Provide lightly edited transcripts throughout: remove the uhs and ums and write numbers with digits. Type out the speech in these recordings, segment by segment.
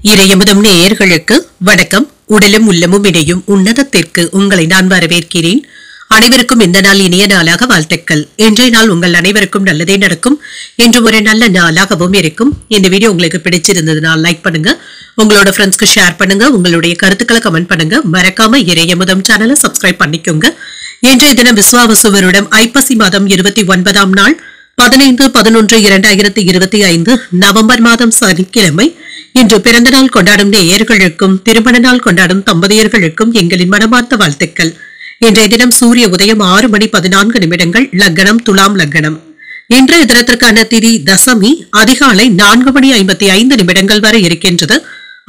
இறையமுதம் நேயர்களுக்கு வணக்கம். உடலும் உள்ளமும் இணையும் உன்னதத்திற்கு உங்களை நான் வரவேற்கிறேன். அனைவருக்கும் இந்த நாள் இனிய நாளாக வாழ்த்துக்கள். இன்றைய நாள் உங்கள் அனைவருக்கும் நல்லதே நடக்கும் என்று ஒரு நல்ல நாளாகவும் இருக்கும். இந்த வீடியோ உங்களுக்கு பிடிச்சிருந்ததுனா லைக் பண்ணுங்க, உங்களோட ஃப்ரெண்ட்ஸ்க்கு ஷேர் பண்ணுங்க, உங்களுடைய கருத்துக்களை கமெண்ட் பண்ணுங்க. மறக்காம இறையமுதம் சேனலை சப்ஸ்கிரைப் பண்ணிக்கோங்க. இன்றைய தினம் விஸ்வாவசு வருடம் ஐப்பசி மாதம் 29ஆம் நாள் 15/11/2025 நவம்பர் மாதம் சனிக்கிழமை. இன்று பிறந்த நாள் கொண்டாடும் நேயர்களுக்கும் திருமண நாள் கொண்டாடும் தம்பதியர்களுக்கும் எங்களின் மனமார்ந்த வாழ்த்துக்கள். இன்றைய தினம் சூரிய உதயம் 6:14 லக்னம் துலாம் லக்னம். இன்றைய தினத்திற்கான திதி தசமி அதிகாலை 4:55 வரை இருக்கின்றது.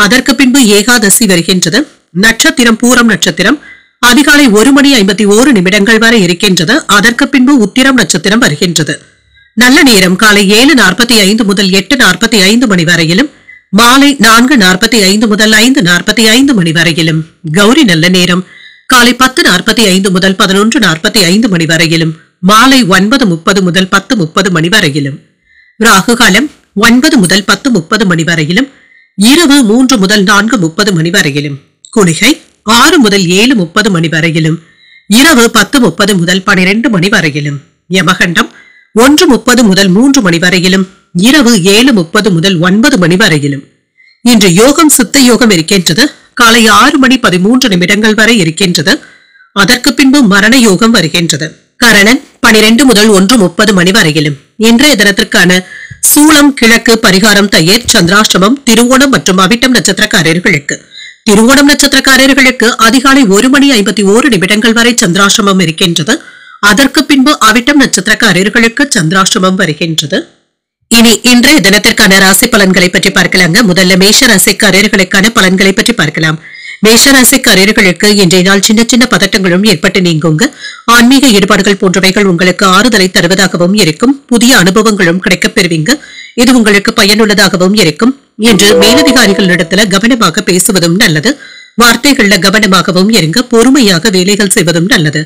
அதற்கு பின்பு ஏகாதசி வருகின்றது. நட்சத்திரம் பூரம் நட்சத்திரம் அதிகாலை 1:51 வரை இருக்கின்றது. அதற்கு பின்பு உத்திரம் நட்சத்திரம் வருகின்றது. நல்ல நேரம் காலை 7:45 முதல் 8:45 மணி வரையிலும், மாலை 4:45 முதல் 5:45 மணி வரையிலும். கௌரி நல்ல நேரம் காலை 10:45 முதல் 11:45 மணி வரையிலும், மாலை 9:30 முதல் 10:30 மணி வரையிலும். ராகு காலம் 9 முதல் 10:30 மணி வரையிலும், இரவு 3 முதல் 4:30 மணி வரையிலும். குளிகை 6 முதல் 7:30 மணி வரையிலும், இரவு 10:30 முதல் 12 மணி வரையிலும். யமகண்டம் 1:30 முதல் 3 மணி வரையிலும், இரவு 7:30 முதல் 9 மணி வரையிலும். இன்று யோகம் சித்த யோகம் இருக்கின்றது. காலை 6:13 வரை இருக்கின்றது. அதற்கு பின்பு மரண யோகம் வருகின்றது. கரணன் 12 முதல் 1:30 மணி வரையிலும். இன்றைய தினத்திற்கான சூளம் கிழக்கு, பரிகாரம் தயிர், சந்திராஷ்டமம் திருவோணம் மற்றும் அவிட்டம் நட்சத்திரக்காரர்களுக்கு. திருவோணம் நட்சத்திரக்காரர்களுக்கு அதிகாலை 1:51 வரை சந்திராஷ்டமம் இருக்கின்றது. அதற்கு பின்பு அவிட்டம் நட்சத்திரக்காரர்களுக்கு சந்திராஷ்டமம் வருகின்றது. இனி இன்றைய தினத்திற்கான ராசி பலன்களை பற்றி பார்க்கலாங்க. முதல்ல மேஷ ராசிக்காரர்களுக்கான பலன்களை பற்றி பார்க்கலாம். மேஷ ராசிக்காரர்களுக்கு இன்றைய நாள் சின்ன சின்ன பதட்டங்களும் ஏற்பட்டு நீங்குங்க. ஆன்மீக ஈடுபாடுகள் போன்றவைகள் உங்களுக்கு ஆறுதலை தருவதாகவும் இருக்கும். புதிய அனுபவங்களும் கிடைக்கப் பெறுவீங்க. இது உங்களுக்கு பயனுள்ளதாகவும் இருக்கும். என்று மேலதிகாரிகளிடத்துல கவனமாக பேசுவதும் நல்லது. வார்த்தைகள்ல கவனமாகவும் இருங்க. பொறுமையாக வேலைகள் செய்வதும் நல்லது.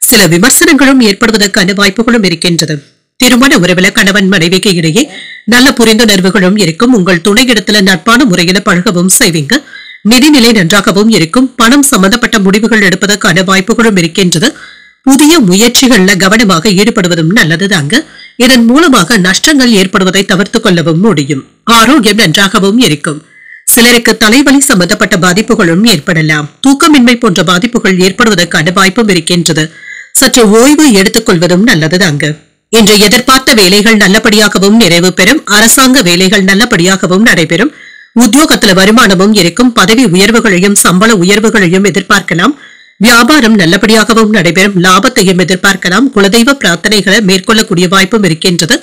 சில விமர்சனங்களும் ஏற்படுவதற்கான வாய்ப்புகளும் இருக்கின்றது. திருமண உறவுல கணவன் மனைவிக்கு இடையே நல்ல புரிந்துணர்வுகளும் இருக்கும். உங்கள் துணையிடத்துல நட்பான முறையில பழகவும் செய்வீங்க. நிதிநிலை நன்றாகவும் இருக்கும். பணம் சம்பந்தப்பட்ட முடிவுகள் எடுப்பதற்கான வாய்ப்புகளும் இருக்கின்றது. புதிய முயற்சிகள்ல கவனமாக ஈடுபடுவதும் நல்லதுதாங்க. இதன் மூலமாக நஷ்டங்கள் ஏற்படுவதை தவிர்த்து கொள்ளவும் முடியும். ஆரோக்கியம் நன்றாகவும் இருக்கும். சிலருக்கு தலைவலி சம்பந்தப்பட்ட பாதிப்புகளும் ஏற்படலாம். தூக்கமின்மை போன்ற பாதிப்புகள் ஏற்படுவதற்கான வாய்ப்பும் இருக்கின்றது. சற்று ஓய்வு எடுத்துக் கொள்வதும் நல்லதுதாங்க. இன்று எதிர்பார்த்த வேலைகள் நல்லபடியாகவும் நிறைவு பெறும். அரசாங்க வேலைகள் நல்லபடியாகவும் நடைபெறும். உத்தியோகத்துல வருமானமும் இருக்கும். பதவி உயர்வுகளையும் சம்பள உயர்வுகளையும் எதிர்பார்க்கலாம். வியாபாரம் நல்லபடியாகவும் நடைபெறும். லாபத்தையும் எதிர்பார்க்கலாம். குலதெய்வ பிரார்த்தனைகளை மேற்கொள்ளக்கூடிய வாய்ப்பும் இருக்கின்றது.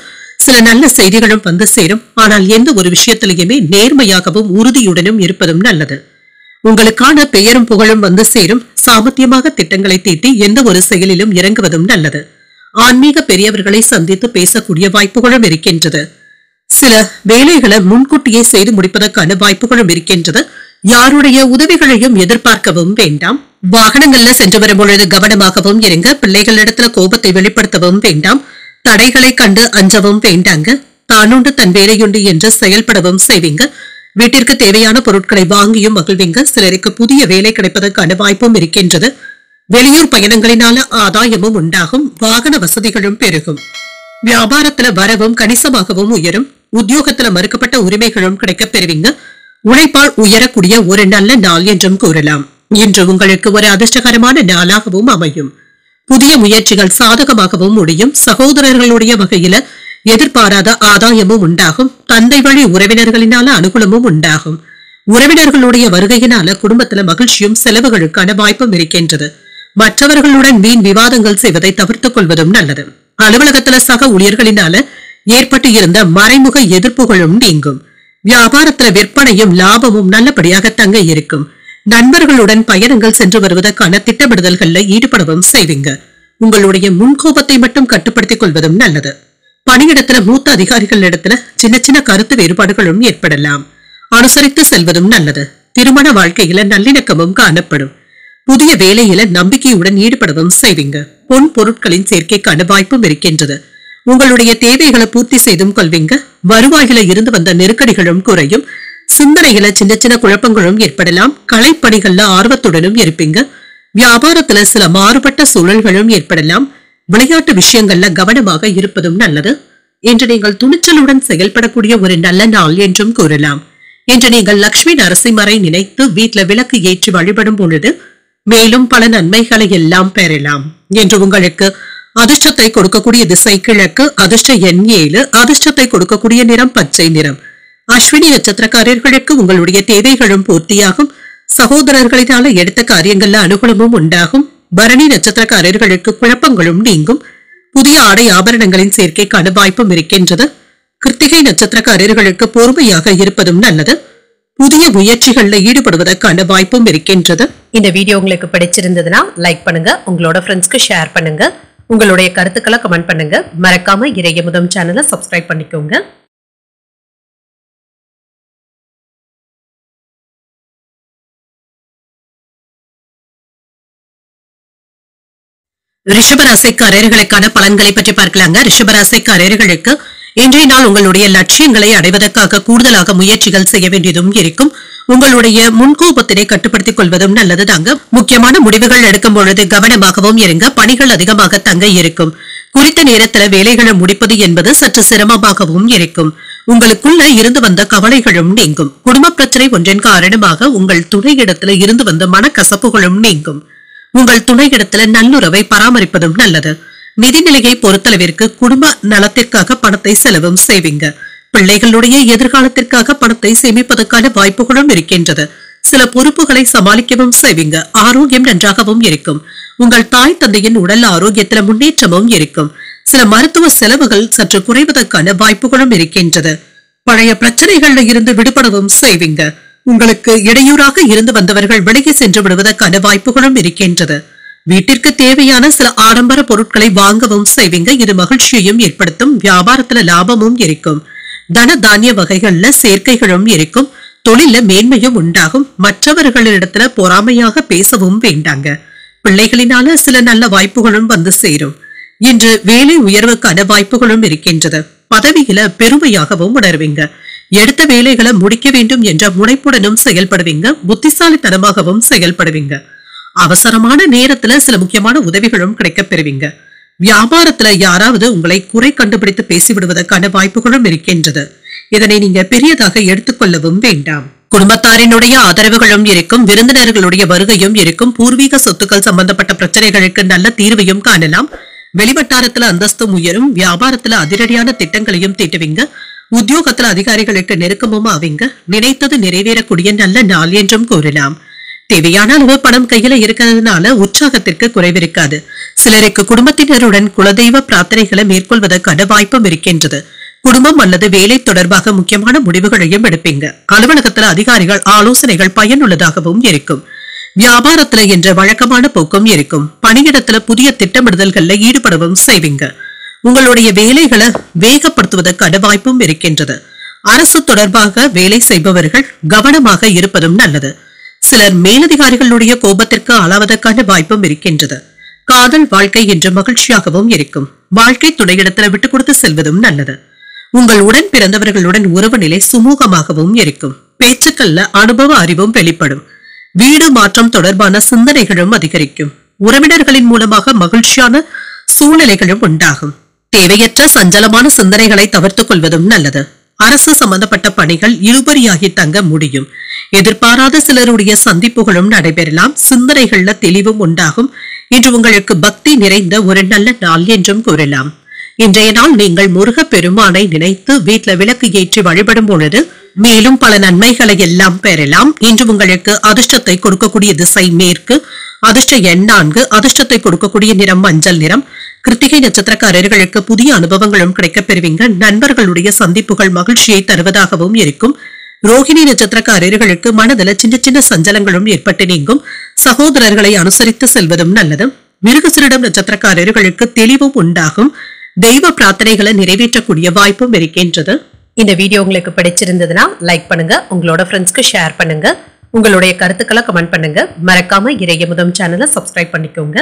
சில நல்ல செய்திகளும் வந்து சேரும். ஆனால் எந்த ஒரு விஷயத்திலேயுமே நேர்மையாகவும் உறுதியுடனும் இருப்பதும் நல்லது. உங்களுக்கான பெயரும் புகழும் வந்து சேரும். சாமர்த்தியமாக திட்டங்களை தீட்டி எந்த ஒரு செயலிலும் இறங்குவதும் நல்லது. ஆன்மீக பெரியவர்களை சந்தித்து பேசக்கூடிய வாய்ப்புகளும் இருக்கின்றது. சில வேலைகளை முன்கூட்டியே செய்து முடிப்பதற்கான வாய்ப்புகளும் இருக்கின்றது. யாருடைய உதவிகளையும் எதிர்பார்க்கவும் வேண்டாம். வாகனங்கள்ல சென்று வரும் பொழுது கவனமாகவும் இருங்க. பிள்ளைகளிடத்துல கோபத்தை வெளிப்படுத்தவும் வேண்டாம். தடைகளை கண்டு அஞ்சவும் வேண்டாங்க. தானுண்டு தன் வேலையுண்டு என்று செயல்படவும் செய்வீங்க. வீட்டிற்கு தேவையான பொருட்களை வாங்கியும் மகிழ்வீங்க. சிலருக்கு புதிய வேலை கிடைப்பதற்கான வாய்ப்பும் இருக்கின்றது. வெளியூர் பயணங்களினால ஆதாயமும் உண்டாகும். வாகன வசதிகளும் பெருகும். வியாபாரத்துல வரவும் கணிசமாகவும் உயரும். உத்தியோகத்துல மறுக்கப்பட்ட உரிமைகளும் கிடைக்கப் பெறுவீங்க. உழைப்பால் உயரக்கூடிய ஒரு நல்ல நாள் என்றும் கூறலாம். இன்று உங்களுக்கு ஒரு அதிர்ஷ்டகரமான நாளாகவும் அமையும். புதிய முயற்சிகள் சாதகமாகவும் முடியும். சகோதரர்களுடைய வகையில எதிர்பாராத ஆதாயமும் உண்டாகும். தந்தை வழி உறவினர்களினால அனுகூலமும் உண்டாகும். உறவினர்களுடைய வருகையினால குடும்பத்துல மகிழ்ச்சியும் செலவுகளுக்கான வாய்ப்பும் இருக்கின்றது. மற்றவர்களுடன் வீண் விவாதங்கள் செய்வதை தவிர்த்துக் கொள்வதும் நல்லது. அலுவலகத்துல சக ஊழியர்களினால ஏற்பட்டு இருந்த மறைமுக எதிர்ப்புகளும் நீங்கும். வியாபாரத்துல விற்பனையும் லாபமும் நல்லபடியாக தங்க இருக்கும். நண்பர்களுடன் பயணங்கள் சென்று வருவதற்கான திட்டமிடுதல்கள்ல ஈடுபடவும் செய்வீங்க. உங்களுடைய முன்கோபத்தை மட்டும் கட்டுப்படுத்திக் கொள்வதும் நல்லது. பணியிடத்துல மூத்த அதிகாரிகள் இடத்துல சின்ன சின்ன கருத்து வேறுபாடுகளும் ஏற்படலாம். அனுசரித்து செல்வதும் நல்லது. திருமண வாழ்க்கையில நல்லிணக்கமும் காணப்படும். புதிய வேலையில நம்பிக்கையுடன் ஈடுபடவும் செய்வீங்க. பொன் பொருட்களின் சேர்க்கைக்கான வாய்ப்பும் இருக்கின்றது. உங்களுடைய தேவைகளை பூர்த்தி செய்தும் கொள்வீங்க. வருவாயில இருந்து வந்த நெருக்கடிகளும் குறையும். சிந்தனையில சின்ன சின்ன குழப்பங்களும் ஏற்படலாம். கலைப்பணிகள்ல ஆர்வத்துடனும் இருப்பீங்க. வியாபாரத்துல சில மாறுபட்ட சூழல்களும் ஏற்படலாம். விளையாட்டு விஷயங்கள்ல கவனமாக இருப்பதும் நல்லது. இன்று நீங்கள் துணிச்சலுடன் செயல்படக்கூடிய ஒரு நல்ல நாள் என்றும் கூறலாம். இன்று நீங்கள் லட்சுமி நரசிம்மரை நினைத்து வீட்ல விளக்கு ஏற்றி வழிபடும் பொழுது மேலும் பல நன்மைகளை எல்லாம் பெறலாம். என்று உங்களுக்கு அதிர்ஷ்டத்தை கொடுக்கக்கூடிய திசை கிழக்கு, அதிர்ஷ்ட எண் 7, அதிர்ஷ்டத்தை கொடுக்கக்கூடிய நிறம் பச்சை நிறம். அஸ்வினி நட்சத்திரக்காரர்களுக்கு உங்களுடைய தேவைகளும் பூர்த்தியாகும். சகோதரர்களினால எடுத்த காரியங்கள்ல அனுகூலமும் உண்டாகும். பரணி நட்சத்திரக்காரர்களுக்கு குழப்பங்களும் நீங்கும். புதிய ஆடை ஆபரணங்களின் சேர்க்கைக்கான வாய்ப்பும் இருக்கின்றது. கிருத்திகை நட்சத்திரக்காரர்களுக்கு பொறுமையாக இருப்பதும் நல்லது. புதிய முயற்சிகள்ல ஈடுபடுவதற்கான வாய்ப்பும் இருக்கின்றது. இந்த வீடியோ உங்களுக்கு பிடிச்சிருந்ததுன்னா லைக் பண்ணுங்க, உங்களோட ஃப்ரெண்ட்ஸ்க்கு ஷேர் பண்ணுங்க, உங்களுடைய கருத்துக்களை கமெண்ட் பண்ணுங்க. மறக்காம இறையமுதம் சேனலை சப்ஸ்கிரைப் பண்ணிக்கோங்க. ரிஷபராசிக்காரர்களுக்கான பலன்களை பற்றி பார்க்கலாங்க. ரிஷபராசிக்காரர்களுக்கு இன்றைய நாள் உங்களுடைய லட்சியங்களை அடைவதற்காக கூடுதலாக முயற்சிகள் செய்ய வேண்டியதும் இருக்கும். உங்களுடைய முன்கோபத்தினை கட்டுப்படுத்திக் கொள்வதும் நல்லதுதாங்க. முக்கியமான முடிவுகள் எடுக்கும் பொழுது கவனமாகவும் இருங்க. பணிகள் அதிகமாக தங்க இருக்கும். குறித்த நேரத்துல வேலைகளை முடிப்பது என்பது சற்று சிரமமாகவும் இருக்கும். உங்களுக்குள்ள இருந்து வந்த கவலைகளும் நீங்கும். குடும்ப பிரச்சனை ஒன்றின் காரணமாக உங்கள் துணையிடத்துல இருந்து வந்த மனக்கசப்புகளும் நீங்கும். உங்கள் துணையிடத்துல நல்லுறவை பராமரிப்பதும் நல்லது. நிதிநிலையை பொறுத்தளவிற்கு குடும்ப நலத்திற்காக பணத்தை செலவும் செய்வீங்க. பிள்ளைகளுடைய எதிர்காலத்திற்காக பணத்தை சேமிப்பதற்கான வாய்ப்புகளும் இருக்கின்றது. சில பொறுப்புகளை சமாளிக்கவும் செய்வீங்க. ஆரோக்கியம் நன்றாகவும் இருக்கும். உங்கள் தாய் தந்தையின் உடல் ஆரோக்கியத்துல முன்னேற்றமும் இருக்கும். சில மருத்துவ செலவுகள் சற்று குறைவதற்கான வாய்ப்புகளும் இருக்கின்றது. பழைய பிரச்சனைகள்ல இருந்து விடுபடவும் செய்வீங்க. உங்களுக்கு இடையூறாக இருந்து வந்தவர்கள் விலகி சென்று விடுவதற்கான வாய்ப்புகளும் இருக்கின்றது. வீட்டிற்கு தேவையான சில ஆடம்பர பொருட்களை வாங்கவும் செய்வீங்க. இது மகிழ்ச்சியையும் ஏற்படுத்தும். வியாபாரத்துல லாபமும் இருக்கும். தன தானிய வகைகள்ல சேர்க்கைகளும் இருக்கும். தொழில மேன்மையும் உண்டாகும். மற்றவர்களிடத்துல பொறாமையாக பேசவும் வேண்டாங்க. பிள்ளைகளினால சில நல்ல வாய்ப்புகளும் வந்து சேரும். இன்று வேலை உயர்வுக்கான வாய்ப்புகளும் இருக்கின்றது. பதவியில பெருமையாகவும் உணர்வீங்க. எடுத்த வேலைகளை முடிக்க வேண்டும் என்ற முனைப்புடனும் செயல்படுவீங்க. புத்திசாலித்தனமாகவும் செயல்படுவீங்க. அவசரமான நேரத்துல சில முக்கியமான உதவிகளும் கிடைக்கப் பெறுவீங்க. வியாபாரத்துல யாராவது உங்களை குறை கண்டுபிடித்து பேசிவிடுவதற்கான வாய்ப்புகளும் இருக்கின்றது. இதனை நீங்க பெரியதாக எடுத்துக்கொள்ளவும் வேண்டாம். குடும்பத்தாரினுடைய ஆதரவுகளும் இருக்கும். விருந்தினர்களுடைய வருகையும் இருக்கும். பூர்வீக சொத்துக்கள் சம்பந்தப்பட்ட பிரச்சனைகளுக்கு நல்ல தீர்வையும் காணலாம். வெளிவட்டாரத்துல அந்தஸ்தும் உயரும். வியாபாரத்துல அதிரடியான திட்டங்களையும் தீட்டுவீங்க. உத்தியோகத்துல அதிகாரிகளுக்கு நெருக்கமும் ஆவீங்க. நினைத்தது நிறைவேறக்கூடிய நல்ல நாள் என்றும் கூறலாம். தேவையான அளவு பணம் கையில இருக்கிறதுனால உற்சாகத்திற்கு குறைவிருக்காது. சிலருக்கு குடும்பத்தினருடன் குலதெய்வ பிரார்த்தனைகளை மேற்கொள்வதற்கான வாய்ப்பும் இருக்கின்றது. குடும்பம் அல்லது வேலை தொடர்பாக முக்கியமான முடிவுகளையும் எடுப்பீங்க. அலுவலகத்துல அதிகாரிகள் ஆலோசனைகள் பயனுள்ளதாகவும் இருக்கும். வியாபாரத்துல என்ற வழக்கமான போக்கும் இருக்கும். பணியிடத்துல புதிய திட்டமிடுதல்கள்ல ஈடுபடவும் செய்வீங்க. உங்களுடைய வேலைகளை வேகப்படுத்துவதற்கான வாய்ப்பும் இருக்கின்றது. அரசு தொடர்பாக வேலை செய்பவர்கள் கவனமாக இருப்பதும் நல்லது. சிலர் மேலதிகாரிகளுடைய கோபத்திற்கு ஆளாவதற்கான வாய்ப்பும் இருக்கின்றது. காதல் வாழ்க்கை என்று மகிழ்ச்சியாகவும் இருக்கும். வாழ்க்கை துணையிடத்துல விட்டுக் கொடுத்து செல்வதும் நல்லது. உங்கள் உடன் பிறந்தவர்களுடன் உறவு நிலை சுமூகமாகவும் இருக்கும். பேச்சுக்கள்ல அனுபவ அறிவும் வெளிப்படும். வீடு மாற்றம் தொடர்பான சிந்தனைகளும் அதிகரிக்கும். உறவினர்களின் மூலமாக மகிழ்ச்சியான சூழ்நிலைகளும் உண்டாகும். தேவையற்ற சஞ்சலமான சிந்தனைகளை தவிர்த்துக் கொள்வதும் நல்லது. அரசு சம்பந்தப்பட்ட பணிகள் இழுபறியாகி தங்க முடியும். எதிர்பாராத சிலருடைய சந்திப்புகளும் நடைபெறலாம். சிந்தனைகள்ல தெளிவும் உண்டாகும். இன்று உங்களுக்கு பக்தி நிறைந்த ஒரு நல்ல நாள் என்றும் கூறலாம். இன்றைய நாள் நீங்கள் முருக பெருமானை நினைத்து வீட்ல விளக்கு ஏற்றி வழிபடும் பொழுது மேலும் பல நன்மைகளை எல்லாம் பெறலாம். இன்று உங்களுக்கு அதிர்ஷ்டத்தை கொடுக்கக்கூடிய திசை மேற்கு, அதிர்ஷ்ட எண் 4, அதிர்ஷ்டத்தை கொடுக்கக்கூடிய நிறம் மஞ்சள் நிறம். கிருத்திகை நட்சத்திரக்காரர்களுக்கு புதிய அனுபவங்களும் கிடைக்கப் பெறுவீங்க. நண்பர்களுடைய சந்திப்புகள் மகிழ்ச்சியை தருவதாகவும் இருக்கும். ரோகிணி நட்சத்திரக்காரர்களுக்கு மனதில சின்ன சின்ன சஞ்சலங்களும் ஏற்பட்டு நீங்கும். சகோதரர்களை அனுசரித்து செல்வதும் நல்லது. மிருகசீரிடம் நட்சத்திரக்காரர்களுக்கு தெளிவும் உண்டாகும். தெய்வ பிரார்த்தனைகளை நிறைவேற்றக்கூடிய வாய்ப்பும் இருக்கின்றது. இந்த வீடியோ உங்களுக்கு பிடிச்சிருந்ததுன்னா லைக் பண்ணுங்க, உங்களோட ஃப்ரெண்ட்ஸ்க்கு ஷேர் பண்ணுங்க, உங்களுடைய கருத்துக்களை கமெண்ட் பண்ணுங்க. மறக்காம இறையமுதம் சேனலை சப்ஸ்கிரைப் பண்ணிக்கோங்க.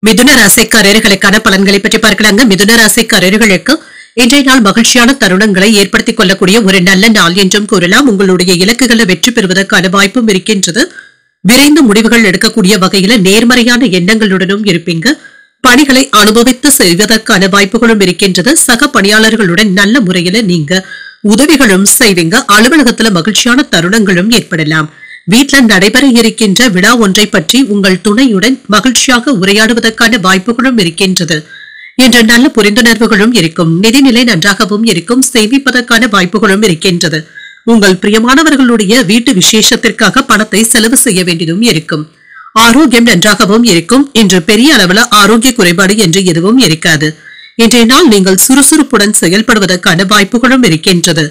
மிதுன ராசிக்காரர்களுக்கான பலன்களை பற்றி பார்க்கலாங்க. மிதுன ராசிக்காரர்களுக்கு இன்றைய நாள் மகிழ்ச்சியான தருணங்களை ஏற்படுத்திக் கொள்ளக்கூடிய ஒரு நல்ல நாள் என்றும் கூறலாம். உங்களுடைய இலக்குகளை வெற்றி பெறுவதற்கான வாய்ப்பும் இருக்கின்றது. விரைந்து முடிவுகள் எடுக்கக்கூடிய வகையில நேர்மறையான எண்ணங்களுடனும் இருப்பீங்க. பணிகளை அனுபவித்து செய்வதற்கான வாய்ப்புகளும் இருக்கின்றது. சக பணியாளர்களுடன் நல்ல முறையில நீங்க உதவிகளும் செய்வீங்க. அலுவலகத்துல மகிழ்ச்சியான தருணங்களும் ஏற்படலாம். வீட்டுல நடைபெற இருக்கின்ற விழா ஒன்றை பற்றி உங்கள் துணையுடன் மகிழ்ச்சியாக உரையாடுவதற்கான வாய்ப்புகளும் இருக்கின்றது. என்ற நல்ல புரிந்துணர்வுகளும் இருக்கும். நிதிநிலை நன்றாகவும் இருக்கும். சேமிப்பதற்கான வாய்ப்புகளும் இருக்கின்றது. உங்கள் பிரியமானவர்களுடைய வீட்டு விசேஷத்திற்காக பணத்தை செலவு செய்ய வேண்டியதும் இருக்கும். ஆரோக்கியம் நன்றாகவும் இருக்கும். இன்று பெரிய அளவுல ஆரோக்கிய குறைபாடு என்று எதுவும் இருக்காது. இன்றைய நாள் நீங்கள் சுறுசுறுப்புடன் செயல்படுவதற்கான வாய்ப்புகளும் இருக்கின்றது.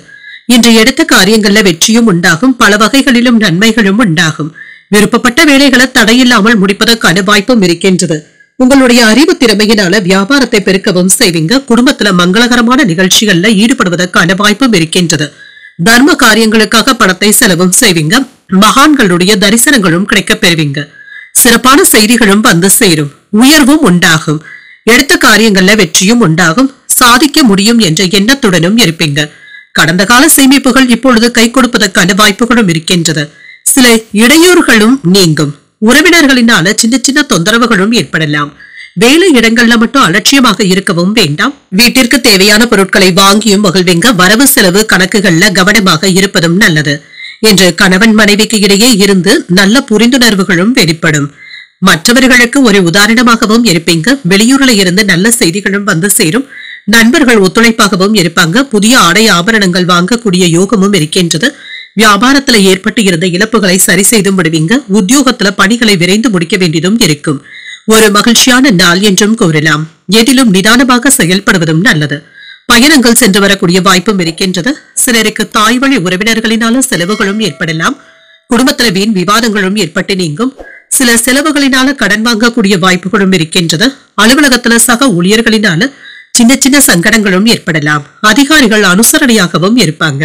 இன்று எடுத்த காரியங்கள்ல வெற்றியும் உண்டாகும். பல வகைகளிலும் நன்மைகளும் உண்டாகும். விருப்பப்பட்ட வேலைகளை தடையில்லாமல் முடிப்பதற்கான வாய்ப்பும் இருக்கின்றது. உங்களுடைய அறிவு திறமையினால வியாபாரத்தை பெருக்கவும் செய்வீங்க. குடும்பத்துல மங்களகரமான நிகழ்ச்சிகள்ல ஈடுபடுவதற்கான வாய்ப்பும் இருக்கின்றது. தர்ம காரியங்களுக்காக பணத்தை செலவும் செய்வீங்க. மகான்களுடைய தரிசனங்களும் கிடைக்கப் பெறுவீங்க. சிறப்பான செய்திகளும் வந்து சேரும். உயர்வும் உண்டாகும். எடுத்த காரியங்கள்ல வெற்றியும் உண்டாகும். சாதிக்க முடியும் என்ற எண்ணத்துடனும் இருப்பீங்க. கடந்த கால சேமிப்புகள் இப்பொழுது கை கொடுப்பதற்கான வாய்ப்புகளும் இருக்கின்றது. சில இடையூறுகளும் நீங்கும். உறவினர்களினால சின்ன சின்ன தொந்தரவுகளும் ஏற்படலாம். வேலை இடங்கள்ல மட்டும் அலட்சியமாக இருக்கவும் வேண்டாம். வீட்டிற்கு தேவையான பொருட்களை வாங்கியும் மகிழ்வீங்க. வரவு செலவு கணக்குகள்ல கவனமாக இருப்பதும் நல்லது. என்று கணவன் மனைவிக்கு இடையே இருந்து நல்ல புரிந்துணர்வுகளும் வெளிப்படும். மற்றவர்களுக்கு ஒரு உதாரணமாகவும் இருப்பீங்க. வெளியூர்ல இருந்து நல்ல செய்திகளும் வந்து சேரும். நண்பர்கள் ஒத்துழைப்பாகவும் இருப்பாங்க. புதிய ஆடை ஆபரணங்கள் வாங்கக்கூடிய யோகமும் இருக்கின்றது. வியாபாரத்துல ஏற்பட்டு இருந்த இழப்புகளை சரி செய்து விடுவீங்க. உத்தியோகத்துல பணிகளை விரைந்து முடிக்க வேண்டியதும் இருக்கும். ஒரு மகிழ்ச்சியான நாள் என்றும் கூறலாம். எதிலும் நிதானமாக செயல்படுவதும் நல்லது. பயணங்கள் சென்று வரக்கூடிய வாய்ப்பும் இருக்கின்றது. சிலருக்கு தாய் வழி உறவினர்களினால செலவுகளும் ஏற்படலாம். குடும்பத்துல வீண் விவாதங்களும் ஏற்பட்டு நீங்கும். சில செலவுகளினால கடன் வாங்கக்கூடிய வாய்ப்புகளும் இருக்கின்றது. அலுவலகத்துல சக ஊழியர்களினால சின்ன சின்ன சங்கடங்களும் ஏற்படலாம். அதிகாரிகள் அனுசரணையாகவும் இருப்பாங்க.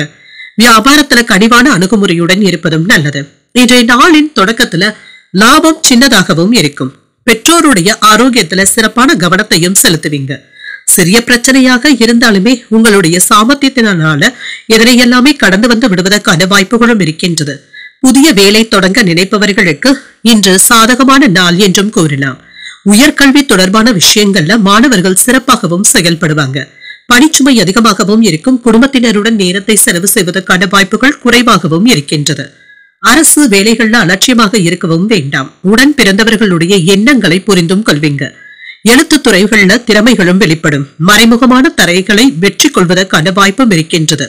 வியாபாரத்துல கனிவான அணுகுமுறையுடன் இருப்பதும் நல்லது. இன்றைய நாளின் தொடக்கத்துல லாபம் சின்னதாகவும் இருக்கும். பெற்றோருடைய ஆரோக்கியத்துல சிறப்பான கவனத்தையும் செலுத்துவீங்க. சிறிய பிரச்சனையாக இருந்தாலுமே உங்களுடைய சாமர்த்தியத்தினால இதனை எல்லாமே கடந்து வந்து விடுவதற்கான வாய்ப்புகளும் இருக்கின்றது. புதிய வேலை தொடங்க நினைப்பவர்களுக்கு இன்று சாதகமான நாள் என்றும் கூறலாம். உயர்கல்வி தொடர்பான விஷயங்கள்ல மாணவர்கள் சிறப்பாகவும் செயல்படுவாங்க. பணிச்சுமை அதிகமாகவும் இருக்கும். குடும்பத்தினருடன் நேரத்தை செலவு செய்வதற்கான வாய்ப்புகள் குறைவாகவும் இருக்கின்றது. அரசு வேலைகள்ல அலட்சியமாக இருக்கவும் வேண்டாம். உடன் பிறந்தவர்களுடைய எண்ணங்களை புரிந்தும் கொள்வீங்க. எழுத்து துறைகள்ல திறமைகளும் வெளிப்படும். மறைமுகமான தரைகளை வெற்றி கொள்வதற்கான வாய்ப்பும் இருக்கின்றது.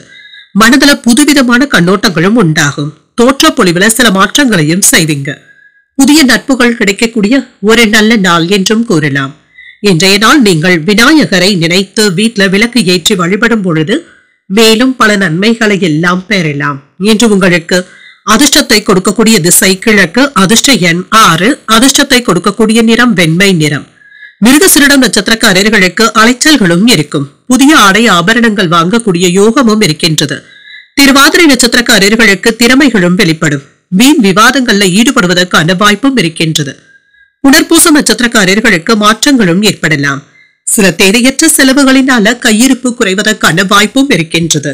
மனதுல புதுவிதமான கண்ணோட்டங்களும் உண்டாகும். தோற்ற பொலிவுல சில மாற்றங்களையும் செய்வீங்க. புதிய நட்புகள் கிடைக்கக்கூடிய ஒரு நல்ல நாள் என்றும் கூறலாம். இன்றைய நாள் நீங்கள் விநாயகரை நினைத்து வீட்டுல விளக்கு ஏற்றி வழிபடும் பொழுது மேலும் பல நன்மைகளை எல்லாம் பெறலாம். இன்று உங்களுக்கு அதிர்ஷ்டத்தை கொடுக்கக்கூடிய திசை கிழக்கு. அதிர்ஷ்ட எண் 6. அதிர்ஷ்டத்தை கொடுக்கக்கூடிய நிறம் வெண்மை நிறம். மிருகசீரிடம் நட்சத்திரக்காரர்களுக்கு அலைச்சல்களும் இருக்கும். புதிய ஆடை ஆபரணங்கள் வாங்கக்கூடிய யோகமும் இருக்கின்றது. திருவாதிரை நட்சத்திரக்காரர்களுக்கு திறமைகளும் வெளிப்படும். வீண் விவாதங்கள்ல ஈடுபடுவதற்கான வாய்ப்பும் இருக்கின்றது. புனர்பூசம் நட்சத்திரக்காரர்களுக்கு மாற்றங்களும் ஏற்படலாம். சில தேவையற்ற செலவுகளினால கையிருப்பு குறைவதற்கான வாய்ப்பும் இருக்கின்றது.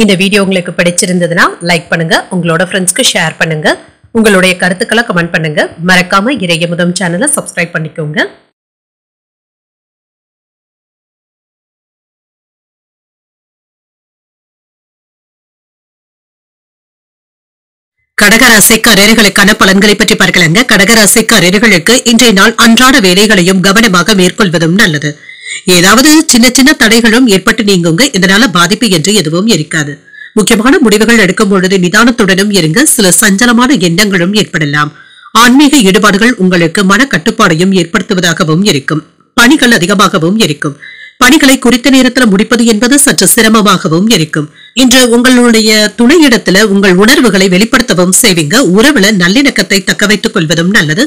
இந்த வீடியோ உங்களுக்கு பிடிச்சிருந்ததுன்னா லைக் பண்ணுங்க. உங்களோட ஃப்ரெண்ட்ஸ்க்கு ஷேர் பண்ணுங்க. உங்களுடைய கருத்துக்களை கமெண்ட் பண்ணுங்க. மறக்காம இறையமுதம் சேனலை சப்ஸ்கிரைப் பண்ணிக்கோங்க. கடகராசிக்காரர்களுக்கான பலன்களை பற்றி பார்க்கலாங்க. கடகராசிக்காரர்களுக்கு இன்றைய நாள் அன்றாட வேலைகளையும் கவனமாக மேற்கொள்வதும் நல்லது. ஏதாவது சின்ன சின்ன தடைகளும் ஏற்பட்டு நீங்குங்க. இதனால பாதிப்பு என்று எதுவும் இருக்காது. முக்கியமான முடிவுகள் எடுக்கும் பொழுது நிதானத்துடனும் இருங்க. சில சஞ்சலமான எண்ணங்களும் ஏற்படலாம். ஆன்மீக ஈடுபாடுகள் உங்களுக்கு மன கட்டுப்பாடையும் ஏற்படுத்துவதாகவும் இருக்கும். பணிகள் அதிகமாகவும் இருக்கும். பணிகளை குறித்த நேரத்தில் முடிப்பது என்பது சற்று சிரமமாகவும் இருக்கும். இன்று உங்களுடைய துணையிடத்துல உங்கள் உணர்வுகளை வெளிப்படுத்தவும் செய்வீங்க. உறவுல நல்லிணக்கத்தை தக்க வைத்துக் கொள்வதும் நல்லது.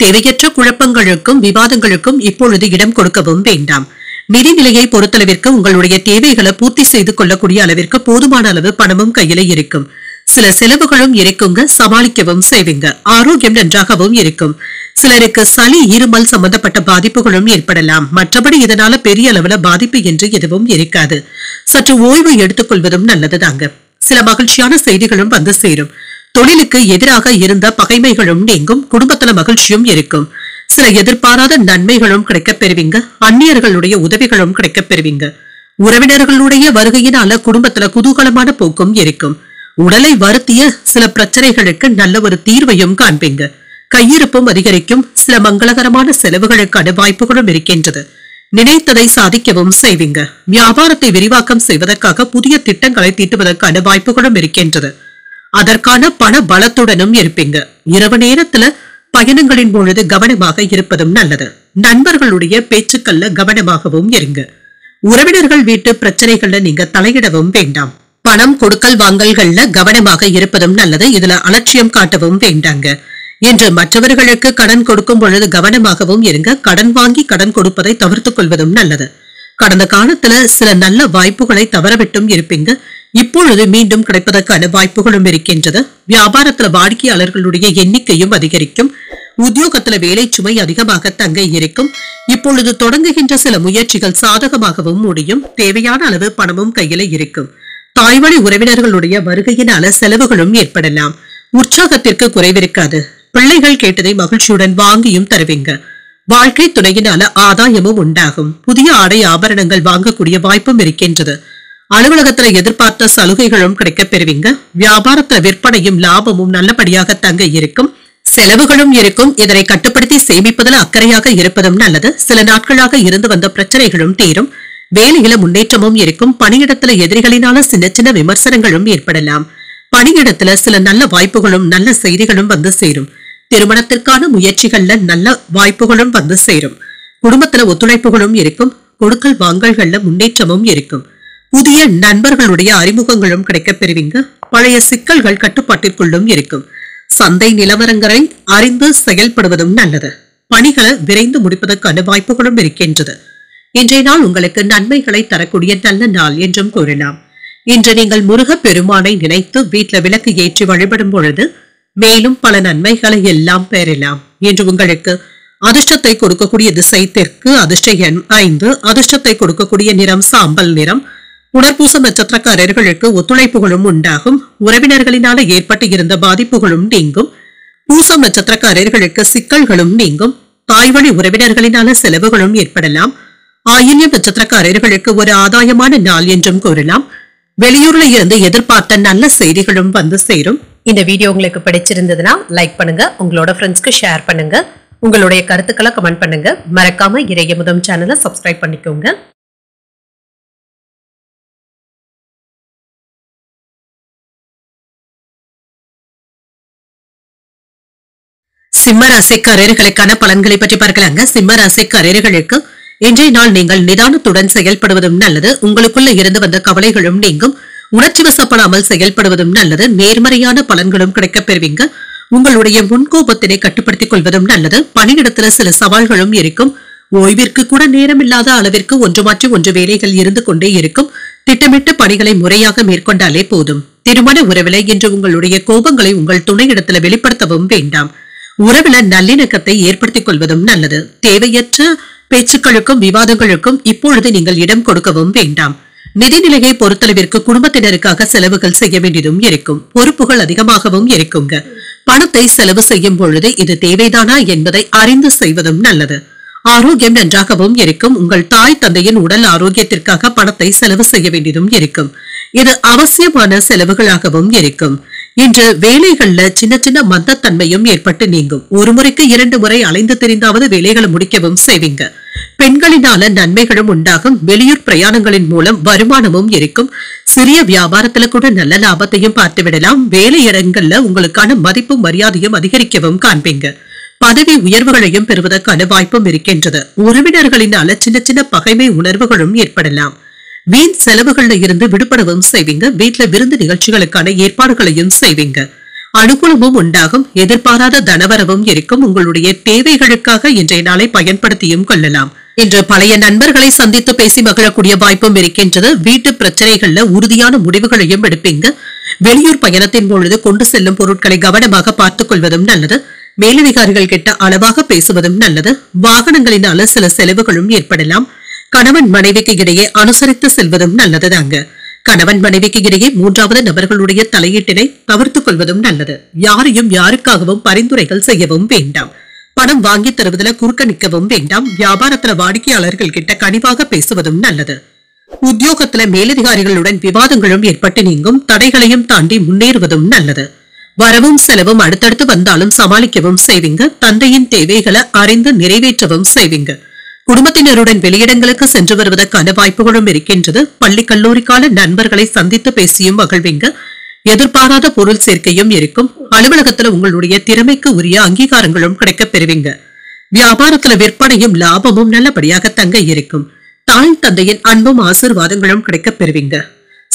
தேவையற்ற குழப்பங்களுக்கும் விவாதங்களுக்கும் இப்பொழுது இடம் கொடுக்கவும் வேண்டாம். நிதிநிலையை பொறுத்தளவிற்கு உங்களுடைய தேவைகளை பூர்த்தி செய்து கொள்ளக்கூடிய அளவிற்கு போதுமான அளவு பணமும் கையில இருக்கும். சில செலவுகளும் இருக்குங்க. சமாளிக்கவும் செய்வீங்க. ஆரோக்கியம் நன்றாகவும் இருக்கும். சிலருக்கு சளி இருமல் சம்பந்தப்பட்ட பாதிப்புகளும் ஏற்படலாம். மற்றபடி இதனால பெரிய அளவுல பாதிப்பு என்று எதுவும் இருக்காது. சற்று ஓய்வு எடுத்துக் கொள்வதும் நல்லதுதாங்க. சில மகிழ்ச்சியான செய்திகளும் வந்து சேரும். தொழிலுக்கு எதிராக இருந்த பகைமைகளும் நீங்கும். குடும்பத்துல மகிழ்ச்சியும் இருக்கும். சில எதிர்பாராத நன்மைகளும் கிடைக்கப் பெறுவீங்க. அந்நியர்களுடைய உதவிகளும் கிடைக்கப் பெறுவீங்க. உறவினர்களுடைய வருகையினால குடும்பத்துல குதூகலமான போக்கும் இருக்கும். உடலை வருத்திய சில பிரச்சனைகளுக்கு நல்ல ஒரு தீர்வையும் காண்பீங்க. கையிருப்பும் அதிகரிக்கும். சில மங்களகரமான செலவுகளுக்கான வாய்ப்புகளும் இருக்கின்றது. நினைத்ததை சாதிக்கவும் செய்வீங்க. வியாபாரத்தை விரிவாக்கம் செய்வதற்காக புதிய திட்டங்களை தீட்டுவதற்கான வாய்ப்புகளும் இருக்கின்றது. அதற்கான பண பலத்துடனும் இருப்பீங்க. இரவு நேரத்துல பயணங்களின் பொழுது கவனமாக இருப்பதும் நல்லது. நண்பர்களுடைய பேச்சுக்கள்ல கவனமாகவும் இருங்க. உறவினர்கள் வீட்டு பிரச்சனைகள்ல நீங்க தலையிடவும் வேண்டாம். பணம் கொடுக்கல் வாங்கல்கள்ல கவனமாக இருப்பதும் நல்லது. இதுல அலட்சியம் காட்டவும் வேண்டாங்க. என்று மற்றவர்களுக்கு கடன் கொடுக்கும் பொழுது கவனமாகவும் இருங்க. கடன் வாங்கி கடன் கொடுப்பதை தவிர்த்துக் கொள்வதும் நல்லது. கடந்த காலத்துல சில நல்ல வாய்ப்புகளை தவறவிட்டும் இருப்பீங்க. இப்பொழுது மீண்டும் கிடைப்பதற்கான வாய்ப்புகளும் இருக்கின்றது. வியாபாரத்துல வாடிக்கையாளர்களுடைய எண்ணிக்கையும் அதிகரிக்கும். உத்தியோகத்துல வேலை சுமை அதிகமாக தங்க இருக்கும். இப்பொழுது தொடங்குகின்ற சில முயற்சிகள் சாதகமாகவும் முடியும். தேவையான அளவு பணமும் கையில இருக்கும். தாய்வழி உறவினர்களுடைய வருகையினால செலவுகளும் ஏற்படலாம். உற்சாகத்திற்கு குறைவிருக்காது. பிள்ளைகள் கேட்டதை மகிழ்ச்சியுடன் வாங்கியும் தருவீங்க. வாழ்க்கை துணையினால ஆதாயமும் உண்டாகும். புதிய ஆடை ஆபரணங்கள் வாங்கக்கூடிய வாய்ப்பும் இருக்கின்றது. அலுவலகத்துல எதிர்பார்த்த சலுகைகளும் கிடைக்கப் பெறுவீங்க. வியாபாரத்துல விற்பனையும் லாபமும் நல்லபடியாக தங்க இருக்கும். செலவுகளும் இருக்கும். இதனை கட்டுப்படுத்தி சேமிப்பதில் அக்கறையாக இருப்பதும் நல்லது. சில நாட்களாக இருந்து வந்த பிரச்சனைகளும் தீரும். வேலையில முன்னேற்றமும் இருக்கும். பணியிடத்துல எதிரிகளினால சின்ன சின்ன விமர்சனங்களும் ஏற்படலாம். பணியிடத்துல சில நல்ல வாய்ப்புகளும் நல்ல செய்திகளும் வந்து சேரும். திருமணத்திற்கான முயற்சிகள்ல நல்ல வாய்ப்புகளும் வந்து சேரும். குடும்பத்துல ஒத்துழைப்புகளும் இருக்கும். கொடுக்கல் வாங்கல்கள்ல முன்னேற்றமும் இருக்கும். புதிய நண்பர்களுடைய அறிமுகங்களும் கிடைக்கப் பெறுவீங்க. பழைய சிக்கல்கள் கட்டுப்பாட்டிற்குள்ளும் இருக்கும். சந்தை நிலவரங்களை அறிந்து செயல்படுவதும் நல்லது. பணிகளை விரைந்து முடிப்பதற்கான வாய்ப்புகளும் இருக்கின்றது. இன்றைய நாள் உங்களுக்கு நன்மைகளை தரக்கூடிய நல்ல நாள் என்றும் கூறலாம். இன்று நீங்கள் முருக பெருமானை நினைத்து வீட்டுல விளக்கு ஏற்றி வழிபடும் பொழுது மேலும் பல நன்மைகளை எல்லாம் பெறலாம். என்று உங்களுக்கு அதிர்ஷ்டத்தை கொடுக்கக்கூடிய திசை தெற்கு. அதிர்ஷ்ட எண் 5. அதிர்ஷ்டத்தை கொடுக்கக்கூடிய நிறம் சாம்பல் நிறம். உணர்பூச நட்சத்திரக்காரர்களுக்கு ஒத்துழைப்புகளும் உண்டாகும். உறவினர்களினால ஏற்பட்டு இருந்த பாதிப்புகளும் நீங்கும். பூசம் நட்சத்திரக்காரர்களுக்கு சிக்கல்களும் நீங்கும். தாய்வழி உறவினர்களினால செலவுகளும் ஏற்படலாம். ஆயில்யம் நட்சத்திரக்காரர்களுக்கு ஒரு ஆதாயமான நாள் என்றும் கூறலாம். வெளியூர்ல இருந்து எதிர்பார்த்த நல்ல செய்திகளும் வந்து சேரும். இந்த வீடியோ உங்களுக்கு பிடிச்சிருந்ததுன்னா லைக் பண்ணுங்க. உங்களோட ஃப்ரெண்ட்ஸ்க்கு ஷேர் பண்ணுங்க. உங்களுடைய கருத்துக்களை கமெண்ட் பண்ணுங்க. மறக்காம இறையமுதம் சேனலை சப்ஸ்கிரைப் பண்ணிக்கோங்க. சிம்ம ராசிக்காரர்களுக்கான பலன்களை பற்றி பார்க்கலாங்க. சிம்ம ராசிக்காரர்களுக்கு இன்றைய நாள் நீங்கள் நிதானத்துடன் செயல்படுவதும் நல்லது. உங்களுக்குள்ள இருந்து வந்த கவலைகளும் நீங்கும். உணர்ச்சி வசப்படாமல் செயல்படுவதும் நல்லது. நேர்மறையான பலன்களும் கிடைக்கப் பெறுவீங்க. உங்களுடைய முன்கோபத்தினை கட்டுப்படுத்திக் கொள்வதும் நல்லது. பணியிடத்துல சில சவால்களும் இருக்கும். ஓய்விற்கு கூட நேரமில்லாத அளவிற்கு ஒன்று மாற்றி ஒன்று வேலைகள் இருந்து கொண்டே இருக்கும். திட்டமிட்ட பணிகளை முறையாக மேற்கொண்டாலே போதும். திருமண உறவில இன்று உங்களுடைய கோபங்களை உங்கள் துணையிடத்துல வெளிப்படுத்தவும் வேண்டாம். உறவில நல்லிணக்கத்தை ஏற்படுத்திக் கொள்வதும் நல்லது. தேவையற்ற பேச்சுக்களுக்கும் விவாதங்களுக்கும் இப்பொழுது நீங்கள் இடம் கொடுக்கவும் வேண்டாம். நிதிநிலையை பொறுத்தளவிற்கு குடும்பத்தினருக்காக செலவுகள் செய்ய வேண்டியதும் இருக்கும். பொறுப்புகள் அதிகமாகவும் இருக்குங்க. பணத்தை செலவு செய்யும் பொழுது இது தேவைதானா என்பதை அறிந்து செய்வதும் நல்லது. ஆரோக்கியம் நன்றாகவும் இருக்கும். உங்கள் தாய் தந்தையின் உடல் ஆரோக்கியத்திற்காக பணத்தை செலவு செய்ய வேண்டியதும் இருக்கும். இது அவசியமான செலவுகளாகவும் இருக்கும். இன்று வேலைகள்ல சின்ன சின்ன மந்தத்தன்மையும் ஏற்பட்டு நீங்கும். ஒரு முறைக்கு 2 முறை அலைந்து தெரிந்தாவது வேலைகளை முடிக்கவும் செய்வீங்க. பெண்களினால நன்மைகளும் உண்டாகும். வெளியூர் பிரயாணங்களின் மூலம் வருமானமும் இருக்கும். சிறிய வியாபாரத்துல கூட நல்ல லாபத்தையும் பார்த்து விடலாம். வேலை இடங்கள்ல உங்களுக்கான மதிப்பும் மரியாதையும் அதிகரிக்கவும் காண்பீங்க. பதவி உயர்வுகளையும் பெறுவதற்கான வாய்ப்பும் இருக்கின்றது. உறவினர்களினால சின்ன சின்ன பகைமை உணர்வுகளும் ஏற்படலாம். வீண் செலவுகள்ல இருந்து விடுபடவும் செய்வீங்க. வீட்டுல விருந்து நிகழ்ச்சிகளுக்கான ஏற்பாடுகளையும் செய்வீங்க. அனுகூலமும் உண்டாகும். எதிர்பாராத தனவரவும் இருக்கும். உங்களுடைய தேவைகளுக்காக இன்றைய நாளை பயன்படுத்தியும் கொள்ளலாம். இன்று பழைய நண்பர்களை சந்தித்து பேசி மகிழக்கூடிய வாய்ப்பும் இருக்கின்றது. வீட்டு பிரச்சனைகள்ல உறுதியான முடிவுகளையும் எடுப்பீங்க. வெளியூர் பயணத்தின் பொழுது கொண்டு செல்லும் பொருட்களை கவனமாக பார்த்துக் கொள்வதும் நல்லது. மேலதிகாரிகள் கிட்ட அளவாக பேசுவதும் நல்லது. வாகனங்களினால சில செலவுகளும் ஏற்படலாம். கணவன் மனைவிக்கு இடையே அனுசரித்து செல்வதும் நல்லதுதாங்க. கணவன் மனைவிக்கு இடையே மூன்றாவது நபர்களுடைய தலையீட்டினை தவிர்த்துக் கொள்வதும் நல்லது. யாரையும் யாருக்காகவும் பரிந்துரைகள் செய்யவும் வேண்டாம். பணம் வாங்கி தருவதில் குறுக்க நிற்கவும் வேண்டாம். வியாபாரத்துல வாடிக்கையாளர்கள் கிட்ட கனிவாக பேசுவதும் நல்லது. உத்தியோகத்துல மேலதிகாரிகளுடன் விவாதங்களும் ஏற்பட்டு நீங்கும். தடைகளையும் தாண்டி முன்னேறுவதும் நல்லது. வரவும் செலவும் அடுத்தடுத்து வந்தாலும் சமாளிக்கவும் செய்வீங்க. தந்தையின் தேவைகளை அறிந்து நிறைவேற்றவும் செய்வீங்க. குடும்பத்தினருடன் வெளியிடங்களுக்கு சென்று வருவதற்கான வாய்ப்புகளும் இருக்கின்றது. பள்ளி கல்லூரி கால நண்பர்களை சந்தித்து பேசியும் மகிழ்வீங்க. எதிர்பாராத பொருள் சேர்க்கையும் இருக்கும். அலுவலகத்துல உங்களுடைய திறமைக்கு உரிய அங்கீகாரங்களும் கிடைக்கப் பெறுவீங்க. வியாபாரத்துல விற்பனையும் லாபமும் நல்லபடியாக தங்க இருக்கும். தாய் தந்தையின் அன்பும் ஆசீர்வாதங்களும் கிடைக்கப் பெறுவீங்க.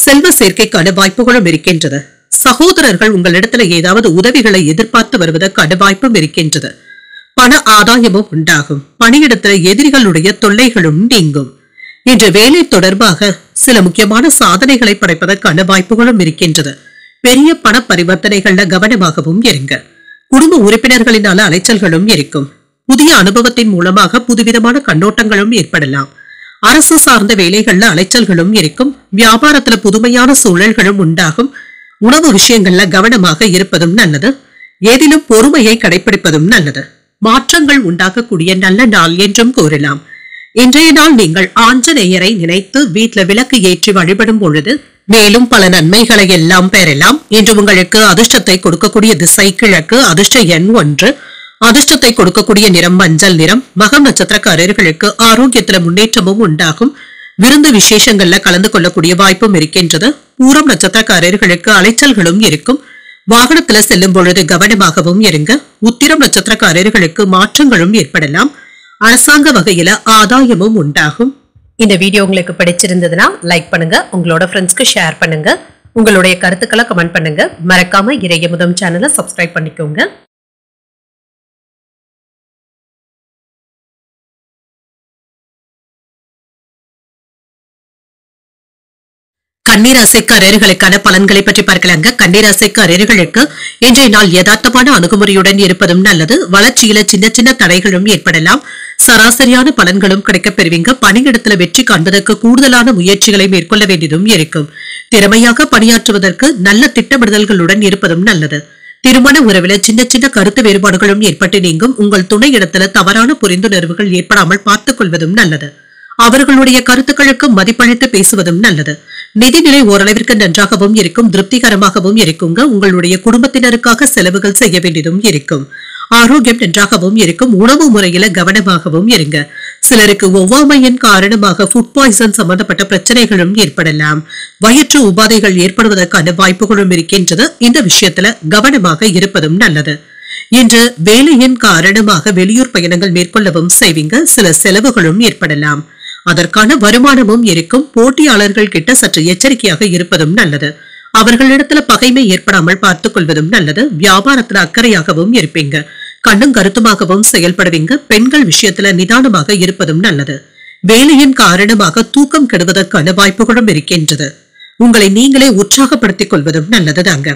செல்வ சேர்க்கைக்கான வாய்ப்புகளும் இருக்கின்றது. சகோதரர்கள் உங்களிடத்துல ஏதாவது உதவிகளை எதிர்பார்த்து வருவதற்கான வாய்ப்பும் இருக்கின்றது. பண ஆதாயமும் உண்டாகும். பணியிடத்துல எதிரிகளுடைய தொல்லைகளும் நீங்கும். இன்று வேலை தொடர்பாக சில முக்கியமான சாதனைகளை படைப்பதற்கான வாய்ப்புகளும் இருக்கின்றது. பெரிய பண பரிவர்த்தனைகள்ல கவனமாகவும் இருங்க. குடும்ப உறுப்பினர்களினால அலைச்சல்களும் இருக்கும். புதிய அனுபவத்தின் மூலமாக புதுவிதமான கண்ணோட்டங்களும் ஏற்படலாம். அரசு சார்ந்த வேலைகள்ல அலைச்சல்களும் இருக்கும். வியாபாரத்துல புதுமையான சூழல்களும் உண்டாகும். உணவு விஷயங்கள்ல கவனமாக இருப்பதும் நல்லது. ஏதிலும் பொறுமையை கடைபிடிப்பதும் நல்லது. மாற்றங்கள் உண்டாக்கக்கூடிய நல்ல நாள் என்றும் கூறலாம். இன்றைய நாள் நீங்கள் ஆஞ்சநேயரை நினைத்து வீட்டுல விளக்கு ஏற்றி வழிபடும் பொழுது மேலும் பல நன்மைகளை எல்லாம் பெறலாம். இன்று உங்களுக்கு அதிர்ஷ்டத்தை கொடுக்கக்கூடிய திசை கிழக்கு. அதிர்ஷ்ட எண் 1. அதிர்ஷ்டத்தை கொடுக்கக்கூடிய நிறம் மஞ்சள் நிறம். மகம் நட்சத்திரக்காரர்களுக்கு ஆரோக்கியத்துல முன்னேற்றமும் உண்டாகும். விருந்து விசேஷங்கள்ல கலந்து கொள்ளக்கூடிய வாய்ப்பும் இருக்கின்றது. பூரம் நட்சத்திரக்காரர்களுக்கு அலைச்சல்களும் இருக்கும். வாகனத்துல செல்லும் பொழுது கவனமாகவும் இருங்க. உத்திரம் நட்சத்திரக்காரர்களுக்கு மாற்றங்களும் ஏற்படலாம். அரசாங்க வகையில ஆதாயமும் உண்டாகும். இந்த வீடியோ உங்களுக்கு பிடிச்சிருந்ததுன்னா லைக் பண்ணுங்க, உங்களோட ஃப்ரெண்ட்ஸ்க்கு ஷேர் பண்ணுங்க, உங்களுடைய கருத்துக்களை கமெண்ட் பண்ணுங்க. மறக்காம இறையமுதம் சேனலை சப்ஸ்கிரைப் பண்ணிக்கோங்க. கன்னிராசிக்காரர்களுக்கான பலன்களை பற்றி பார்க்கலாங்க. கன்னிராசிக்காரர்களுக்கு இன்றைய நாள் யதார்த்தமான அணுகுமுறையுடன் இருப்பதும் நல்லது. வளர்ச்சியில சின்ன சின்ன தடைகளும் ஏற்படலாம். சராசரியான பலன்களும் கிடைக்கப் பெறுவீங்க. பணியிடத்துல வெற்றி காண்பதற்கு கூடுதலான முயற்சிகளை மேற்கொள்ள வேண்டியதும் இருக்கும். திறமையாக பணியாற்றுவதற்கு நல்ல திட்டமிடுதல்களுடன் இருப்பதும் நல்லது. திருமண உறவில சின்ன சின்ன கருத்து வேறுபாடுகளும் ஏற்பட்டு நீங்கும். உங்கள் துணை இடத்துல தவறான புரிந்துணர்வுகள் ஏற்படாமல் பார்த்துக் கொள்வதும் நல்லது. அவர்களுடைய கருத்துக்களுக்கு மதிப்பளித்து பேசுவதும் நல்லது. நிதிநிலை ஓரளவிற்கு நன்றாகவும் இருக்கும். திருப்திகரமாகவும் இருக்குங்க. உங்களுடைய குடும்பத்தினருக்காக செலவுகள் செய்ய வேண்டியதும் இருக்கும். ஆரோக்கியம் நன்றாகவும் இருக்கும். உணவு முறையில கவனமாகவும் இருங்க. சிலருக்கு ஒவ்வாமையின் காரணமாக ஃபுட் பாய்சன் சம்பந்தப்பட்ட பிரச்சனைகளும் ஏற்படலாம். வயிற்று உபாதைகள் ஏற்படுவதற்கான வாய்ப்புகளும் இருக்கின்றது. இந்த விஷயத்துல கவனமாக இருப்பதும் நல்லது. இன்று வேலையின் காரணமாக வெளியூர் பயணங்கள் மேற்கொள்ளவும் செய்வீங்க. சில செலவுகளும் ஏற்படலாம். அதற்கான வருமானமும் இருக்கும். போட்டியாளர்கள் கிட்ட சற்று எச்சரிக்கையாக இருப்பதும் நல்லது. அவர்களிடத்துல பகைமை ஏற்படாமல் பார்த்துக் கொள்வதும் நல்லது. வியாபாரத்துல அக்கறையாகவும் இருப்பீங்க. கண்ணும் கருத்துமாகவும் செயல்படுவீங்க. பெண்கள் விஷயத்துல நிதானமாக இருப்பதும் நல்லது. வேலையின் காரணமாக தூக்கம் கெடுவதற்கான வாய்ப்புகளும் இருக்கின்றது. உங்களை நீங்களே உற்சாகப்படுத்திக் கொள்வதும் நல்லதுதாங்க.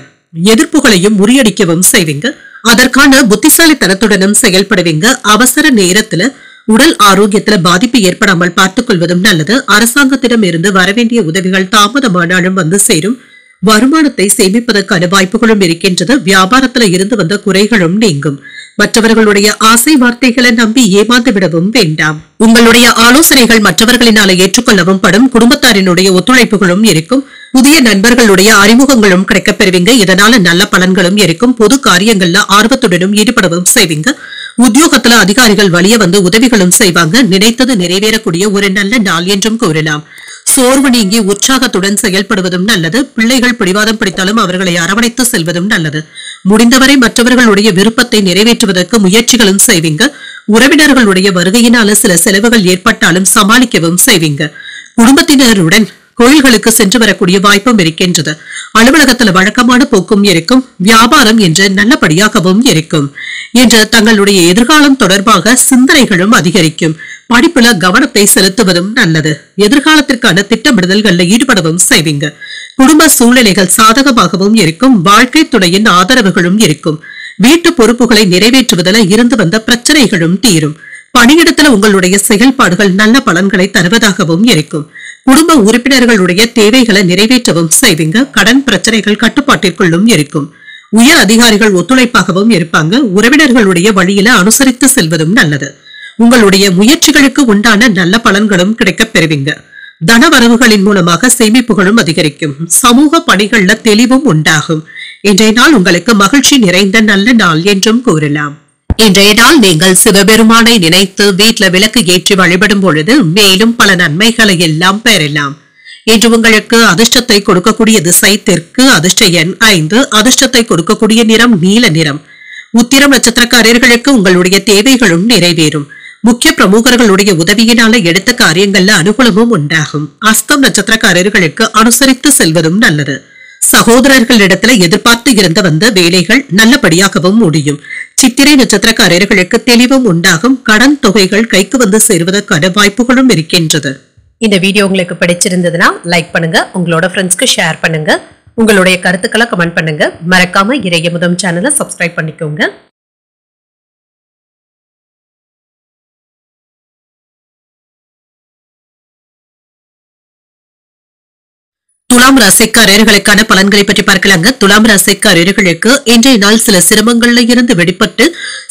எதிர்ப்புகளையும் முறியடிக்கவும் செய்வீங்க. அதற்கான புத்திசாலித்தனத்துடனும் செயல்படுவீங்க. அவசர நேரத்துல உடல் ஆரோக்கியத்துல பாதிப்பு ஏற்படாமல் பார்த்துக் கொள்வதும் நல்லது. அரசாங்கத்திடம் இருந்து வரவேண்டிய உதவிகள் தாமதமானாலும் வந்து சேரும். வருமானத்தை சேமிப்பதற்கான வாய்ப்புகளும் இருக்கின்றது. வியாபாரத்துல இருந்து வந்த குறைகளும் நீங்கும். மற்றவர்களுடைய ஆசை வார்த்தைகளை நம்பி ஏமாந்து விடவும் வேண்டாம். உங்களுடைய ஆலோசனைகள் மற்றவர்களினால ஏற்றுக்கொள்ளவும் படும். குடும்பத்தாரினுடைய ஒத்துழைப்புகளும் இருக்கும். புதிய நண்பர்களுடைய அறிமுகங்களும் கிடைக்கப் பெறுவீங்க. இதனால நல்ல பலன்களும் இருக்கும். பொது காரியங்கள்ல ஆர்வத்துடனும் ஈடுபடவும் செய்வீங்க. உத்தியோகத்துல அதிகாரிகள் வழிய வந்து உதவிகளும் செய்வாங்க. நினைத்தது நிறைவேறக்கூடிய ஒரு நல்ல நாள் என்றும் கூறலாம். சோர்வு நீங்கி உற்சாகத்துடன் செயல்படுவதும் நல்லது. பிள்ளைகள் பிடிவாதம் பிடித்தாலும் அவர்களை அரவணைத்து செல்வதும் நல்லது. முடிந்தவரை மற்றவர்களுடைய விருப்பத்தை நிறைவேற்றுவதற்கு முயற்சிகளும் செய்வீங்க. உறவினர்களுடைய வருகையினால சில செலவுகள் ஏற்பட்டாலும் சமாளிக்கவும் செய்வீங்க. குடும்பத்தினருடன் கோயில்களுக்கு சென்று வரக்கூடிய வாய்ப்பும் இருக்கின்றது. அலுவலகத்துல வழக்கமான போக்கும் இருக்கும். வியாபாரம் என்று நல்லபடியாகவும் இருக்கும். என்று தங்களுடைய எதிர்காலம் தொடர்பாக சிந்தனைகளும் அதிகரிக்கும். படிப்புல கவனத்தை செலுத்துவதும் நல்லது. எதிர்காலத்திற்கான திட்டமிடுதல்கள்ல ஈடுபடவும் செய்வீங்க. குடும்ப சூழ்நிலைகள் சாதகமாகவும் இருக்கும். வாழ்க்கை துணையின் ஆதரவுகளும் இருக்கும். வீட்டு பொறுப்புகளை நிறைவேற்றுவதில் இருந்து வந்த பிரச்சனைகளும் தீரும். பணியிடத்துல உங்களுடைய செயல்பாடுகள் நல்ல பலன்களை தருவதாகவும் இருக்கும். குடும்ப உறுப்பினர்களுடைய தேவைகளை நிறைவேற்றவும் செய்வீங்க. கடன் பிரச்சனைகள் கட்டுப்பாட்டிற்குள்ளும் இருக்கும். உயர் அதிகாரிகள் ஒத்துழைப்பாகவும் இருப்பாங்க. உறவினர்களுடைய வழியில அனுசரித்து செல்வதும் நல்லது. உங்களுடைய முயற்சிகளுக்கு உண்டான நல்ல பலன்களும் கிடைக்கப் பெறுவீங்க. தனவரவுகளின் மூலமாக சேமிப்புகளும் அதிகரிக்கும். சமூக பணிகள்ல தெளிவும் உண்டாகும். இன்றைய நாள் உங்களுக்கு மகிழ்ச்சி நிறைந்த நல்ல நாள் என்றும் கூறலாம். இன்றைய நாள் நீங்கள் சிவபெருமானை நினைத்து வீட்டுல விளக்கு ஏற்றி வழிபடும் பொழுது மேலும் பல நன்மைகளை எல்லாம் பெறலாம். இன்று உங்களுக்கு அதிர்ஷ்டத்தை கொடுக்கக்கூடிய திசை தெற்கு, அதிர்ஷ்ட எண் 5, அதிர்ஷ்டத்தை கொடுக்கக்கூடிய நிறம் நீல நிறம். உத்திரம் நட்சத்திரக்காரர்களுக்கு உங்களுடைய தேவைகளும் நிறைவேறும். முக்கிய பிரமுகர்களுடைய உதவியினால எடுத்த காரியங்கள்ல அனுகூலமும் உண்டாகும். அஸ்தம் நட்சத்திரக்காரர்களுக்கு அனுசரித்து செல்வதும் நல்லது. சகோதரர்களிடத்துல எதிர்பார்த்து வந்த வேலைகள் நல்லபடியாகவும் முடியும். சித்திரை நட்சத்திரக்காரர்களுக்கு தெளிவும் உண்டாகும். கடன் தொகைகள் கைக்கு வந்து சேருவதற்கான வாய்ப்புகளும் இருக்கின்றது. இந்த வீடியோ உங்களுக்கு பிடிச்சிருந்ததுன்னா லைக் பண்ணுங்க, உங்களோட ஃப்ரெண்ட்ஸ்க்கு ஷேர் பண்ணுங்க, உங்களுடைய கருத்துக்களை கமெண்ட் பண்ணுங்க. மறக்காம இறையமுதம் சேனலை சப்ஸ்கிரைப் பண்ணிக்கோங்க. துலாம் ராசிக்காரர்களுக்கான பலன்களை பற்றி பார்க்கலாங்க. துலாம் ராசிக்காரர்களுக்கு இன்றைய நாள் சில சிரமங்கள்ல இருந்து வெளிப்பட்டு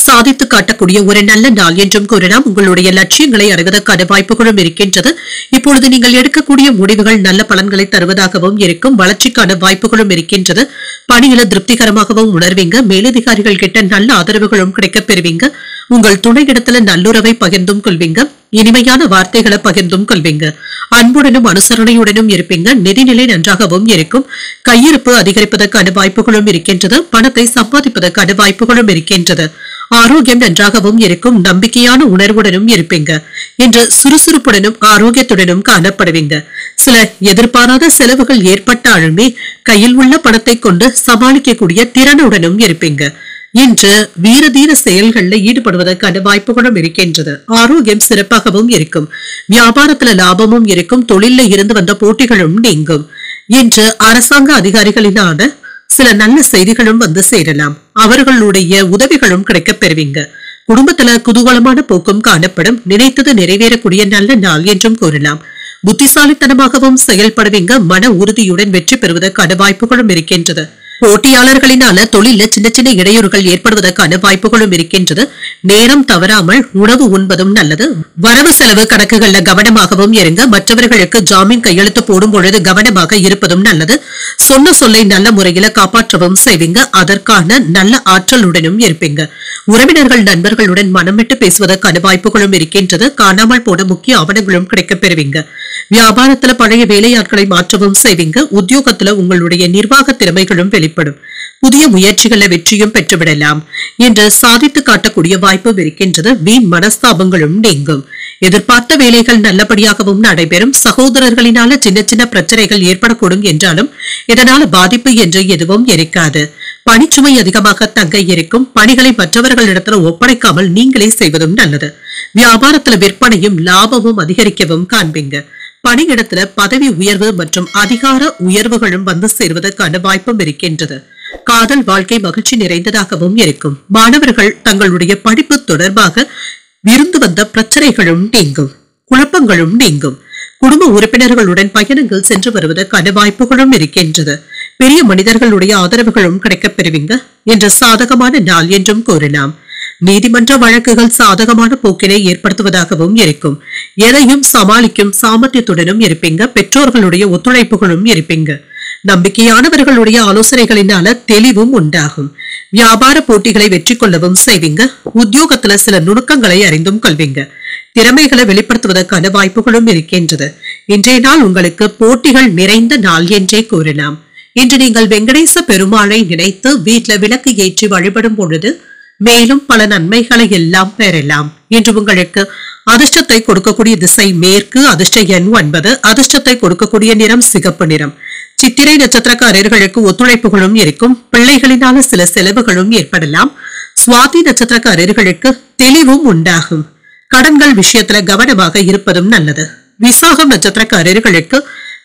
சாதித்து காட்டக்கூடிய ஒரு நல்ல நாள் என்றும் கூறலாம். உங்களுடைய லட்சியங்களை அடைவதற்கான வாய்ப்புகளும் இருக்கின்றது. இப்பொழுது நீங்கள் எடுக்கக்கூடிய முடிவுகள் நல்ல பலன்களை தருவதாகவும் இருக்கும். வளர்ச்சிக்கான வாய்ப்புகளும் இருக்கின்றது. பணியில திருப்திகரமாகவும் உணர்வீங்க. மேலதிகாரிகள் கிட்ட நல்ல ஆதரவுகளும் கிடைக்கப் பெறுவீங்க. உங்கள் துணையிடத்துல நல்லுறவை பகிர்ந்தும் கொள்வீங்க. இனிமையான வார்த்தைகளை பகிர்ந்தும் கொள்வீங்க. அன்புடனும் அனுசரணையுடனும் இருப்பீங்க. நிதிநிலை நன்றாகவும் இருக்கும். கையிருப்பு அதிகரிப்பதற்கான வாய்ப்புகளும் இருக்கின்றது. பணத்தை சம்பாதிப்பதற்கான வாய்ப்புகளும் இருக்கின்றது. ஆரோக்கியம் நன்றாகவும் இருக்கும். நம்பிக்கையான உணர்வுடனும் இருப்பீங்க. இன்று சுறுசுறுப்புடனும் ஆரோக்கியத்துடனும் காணப்படுவீங்க. சில எதிர்பாராத செலவுகள் ஏற்பட்டாலுமே கையில் உள்ள பணத்தை கொண்டு சமாளிக்கக்கூடிய திறனுடனும் இருப்பீங்க. இன்று வீரதீர செயல்களில் ஈடுபடுவதற்கான வாய்ப்புகளும் இருக்கின்றது. ஆரோக்கியம் சிறப்பாகவும் இருக்கும். வியாபாரத்துல லாபமும் இருக்கும். தொழில இருந்து வந்த போட்டிகளும் நீங்கும். இன்று அரசாங்க அதிகாரிகளினான சில நல்ல செய்திகளும் வந்து சேரலாம். அவர்களுடைய உதவிகளும் கிடைக்கப் பெறுவீங்க. குடும்பத்துல குதூகலமான போக்கும் காணப்படும். நினைத்தது நிறைவேறக்கூடிய நல்ல நாள் என்றும் கூறலாம். புத்திசாலித்தனமாகவும் செயல்படுவீங்க. மன உறுதியுடன் வெற்றி பெறுவதற்கான வாய்ப்புகளும் இருக்கின்றது. போட்டியாளர்களினால தொழில சின்ன சின்ன இடையூறுகள் ஏற்படுவதற்கான வாய்ப்புகளும் இருக்கின்றது. நேரம் தவறாமல் உணவு உண்பதும் நல்லது. வரவு செலவு கணக்குகள்ல கவனமாகவும் இருங்க. மற்றவர்களுக்கு ஜாமீன் கையெழுத்து போடும் பொழுது கவனமாக இருப்பதும் நல்லது. சொன்ன சொல்லை நல்ல முறையில காப்பாற்றவும் செய்வீங்க. அதற்கான நல்ல ஆற்றலுடனும் இருப்பீங்க. உறவினர்கள் நண்பர்களுடன் மனம் விட்டு பேசுவதற்கான வாய்ப்புகளும் இருக்கின்றது. காணாமல் போன முக்கிய ஆவணங்களும் கிடைக்கப் பெறுவீங்க. வியாபாரத்துல பழைய வேலையாட்களை மாற்றவும் செய்வீங்க. உத்தியோகத்துல உங்களுடைய நிர்வாக திறமைகளும் வெளிப்படும். புதிய முயற்சிகளை வெற்றியும் பெற்றுவிடலாம். என்று சாதித்து காட்டக்கூடிய வாய்ப்பும் இருக்கின்றது. வீண் மனஸ்தாபங்களும் நீங்கும். எதிர்பார்த்த வேலைகள் நல்லபடியாகவும் நடைபெறும். சகோதரர்களினால சின்ன சின்ன பிரச்சனைகள் ஏற்படக்கூடும் என்றாலும் இதனால பாதிப்பு என்று எதுவும் இருக்காது. பணிச்சுமை அதிகமாக தங்க இருக்கும். பணிகளை மற்றவர்களிடத்துல ஒப்படைக்காமல் நீங்களே செய்வதும் நல்லது. வியாபாரத்துல விற்பனையும் லாபமும் அதிகரிக்கவும் காண்பீங்க. பணியிடத்துல பதவி உயர்வு மற்றும் அதிகார உயர்வுகளும் வந்து சேர்வதற்கான வாய்ப்பும் இருக்கின்றது. காதல் வாழ்க்கை மகிழ்ச்சி நிறைந்ததாகவும் இருக்கும். மாணவர்கள் தங்களுடைய படிப்பு தொடர்பாக விருந்து வந்த பிரச்சனைகளும் நீங்கும். குழப்பங்களும் நீங்கும். குடும்ப உறுப்பினர்களுடன் பயணங்கள் சென்று வருவதற்கான வாய்ப்புகளும் இருக்கின்றது. பெரிய மனிதர்களுடைய ஆதரவுகளும் கிடைக்கப் பெறுவீங்க. என்ற சாதகமான நாள் என்றும் கூறலாம். நீதிமன்ற வழக்குகள் சாதகமான போக்கினை ஏற்படுத்துவதாகவும் இருக்கும். எதையும் சமாளிக்கும் சாமர்த்தியத்துடனும் இருப்பீங்க. பெற்றோர்களுடைய ஒத்துழைப்புகளும் இருப்பீங்க. நம்பிக்கையானவர்களுடைய ஆலோசனைகளினால தெளிவும் உண்டாகும். வியாபார போட்டிகளை வெற்றி கொள்ளவும் செய்வீங்க. உத்தியோகத்துல சில நுணுக்கங்களை அறிந்தும் கொள்வீங்க. திறமைகளை வெளிப்படுத்துவதற்கான வாய்ப்புகளும் இருக்கின்றது. இன்றைய நாள் உங்களுக்கு போட்டிகள் நிறைந்த நாள் என்றே கூறலாம். இன்று நீங்கள் வெங்கடேச பெருமாளை நினைத்து வீட்டுல விளக்கு ஏற்றி வழிபடும் பொழுது மேலும் பல நன்மைகளை எல்லாம் பெறலாம். இன்று உங்களுக்கு அதிர்ஷ்டத்தை கொடுக்கக்கூடிய திசை மேற்கு, அதிர்ஷ்ட எண் 9, அதிர்ஷ்டத்தை கொடுக்கக்கூடிய நிறம் சிகப்பு நிறம். சித்திரை நட்சத்திரக்காரர்களுக்கு ஒத்துழைப்புகளும் இருக்கும். பிள்ளைகளினால சில செலவுகளும் ஏற்படலாம். சுவாதி நட்சத்திரக்காரர்களுக்கு தெளிவும் உண்டாகும். கடன்கள் விஷயத்துல கவனமாக இருப்பதும் நல்லது. விசாகம் நட்சத்திரக்காரர்களுக்கு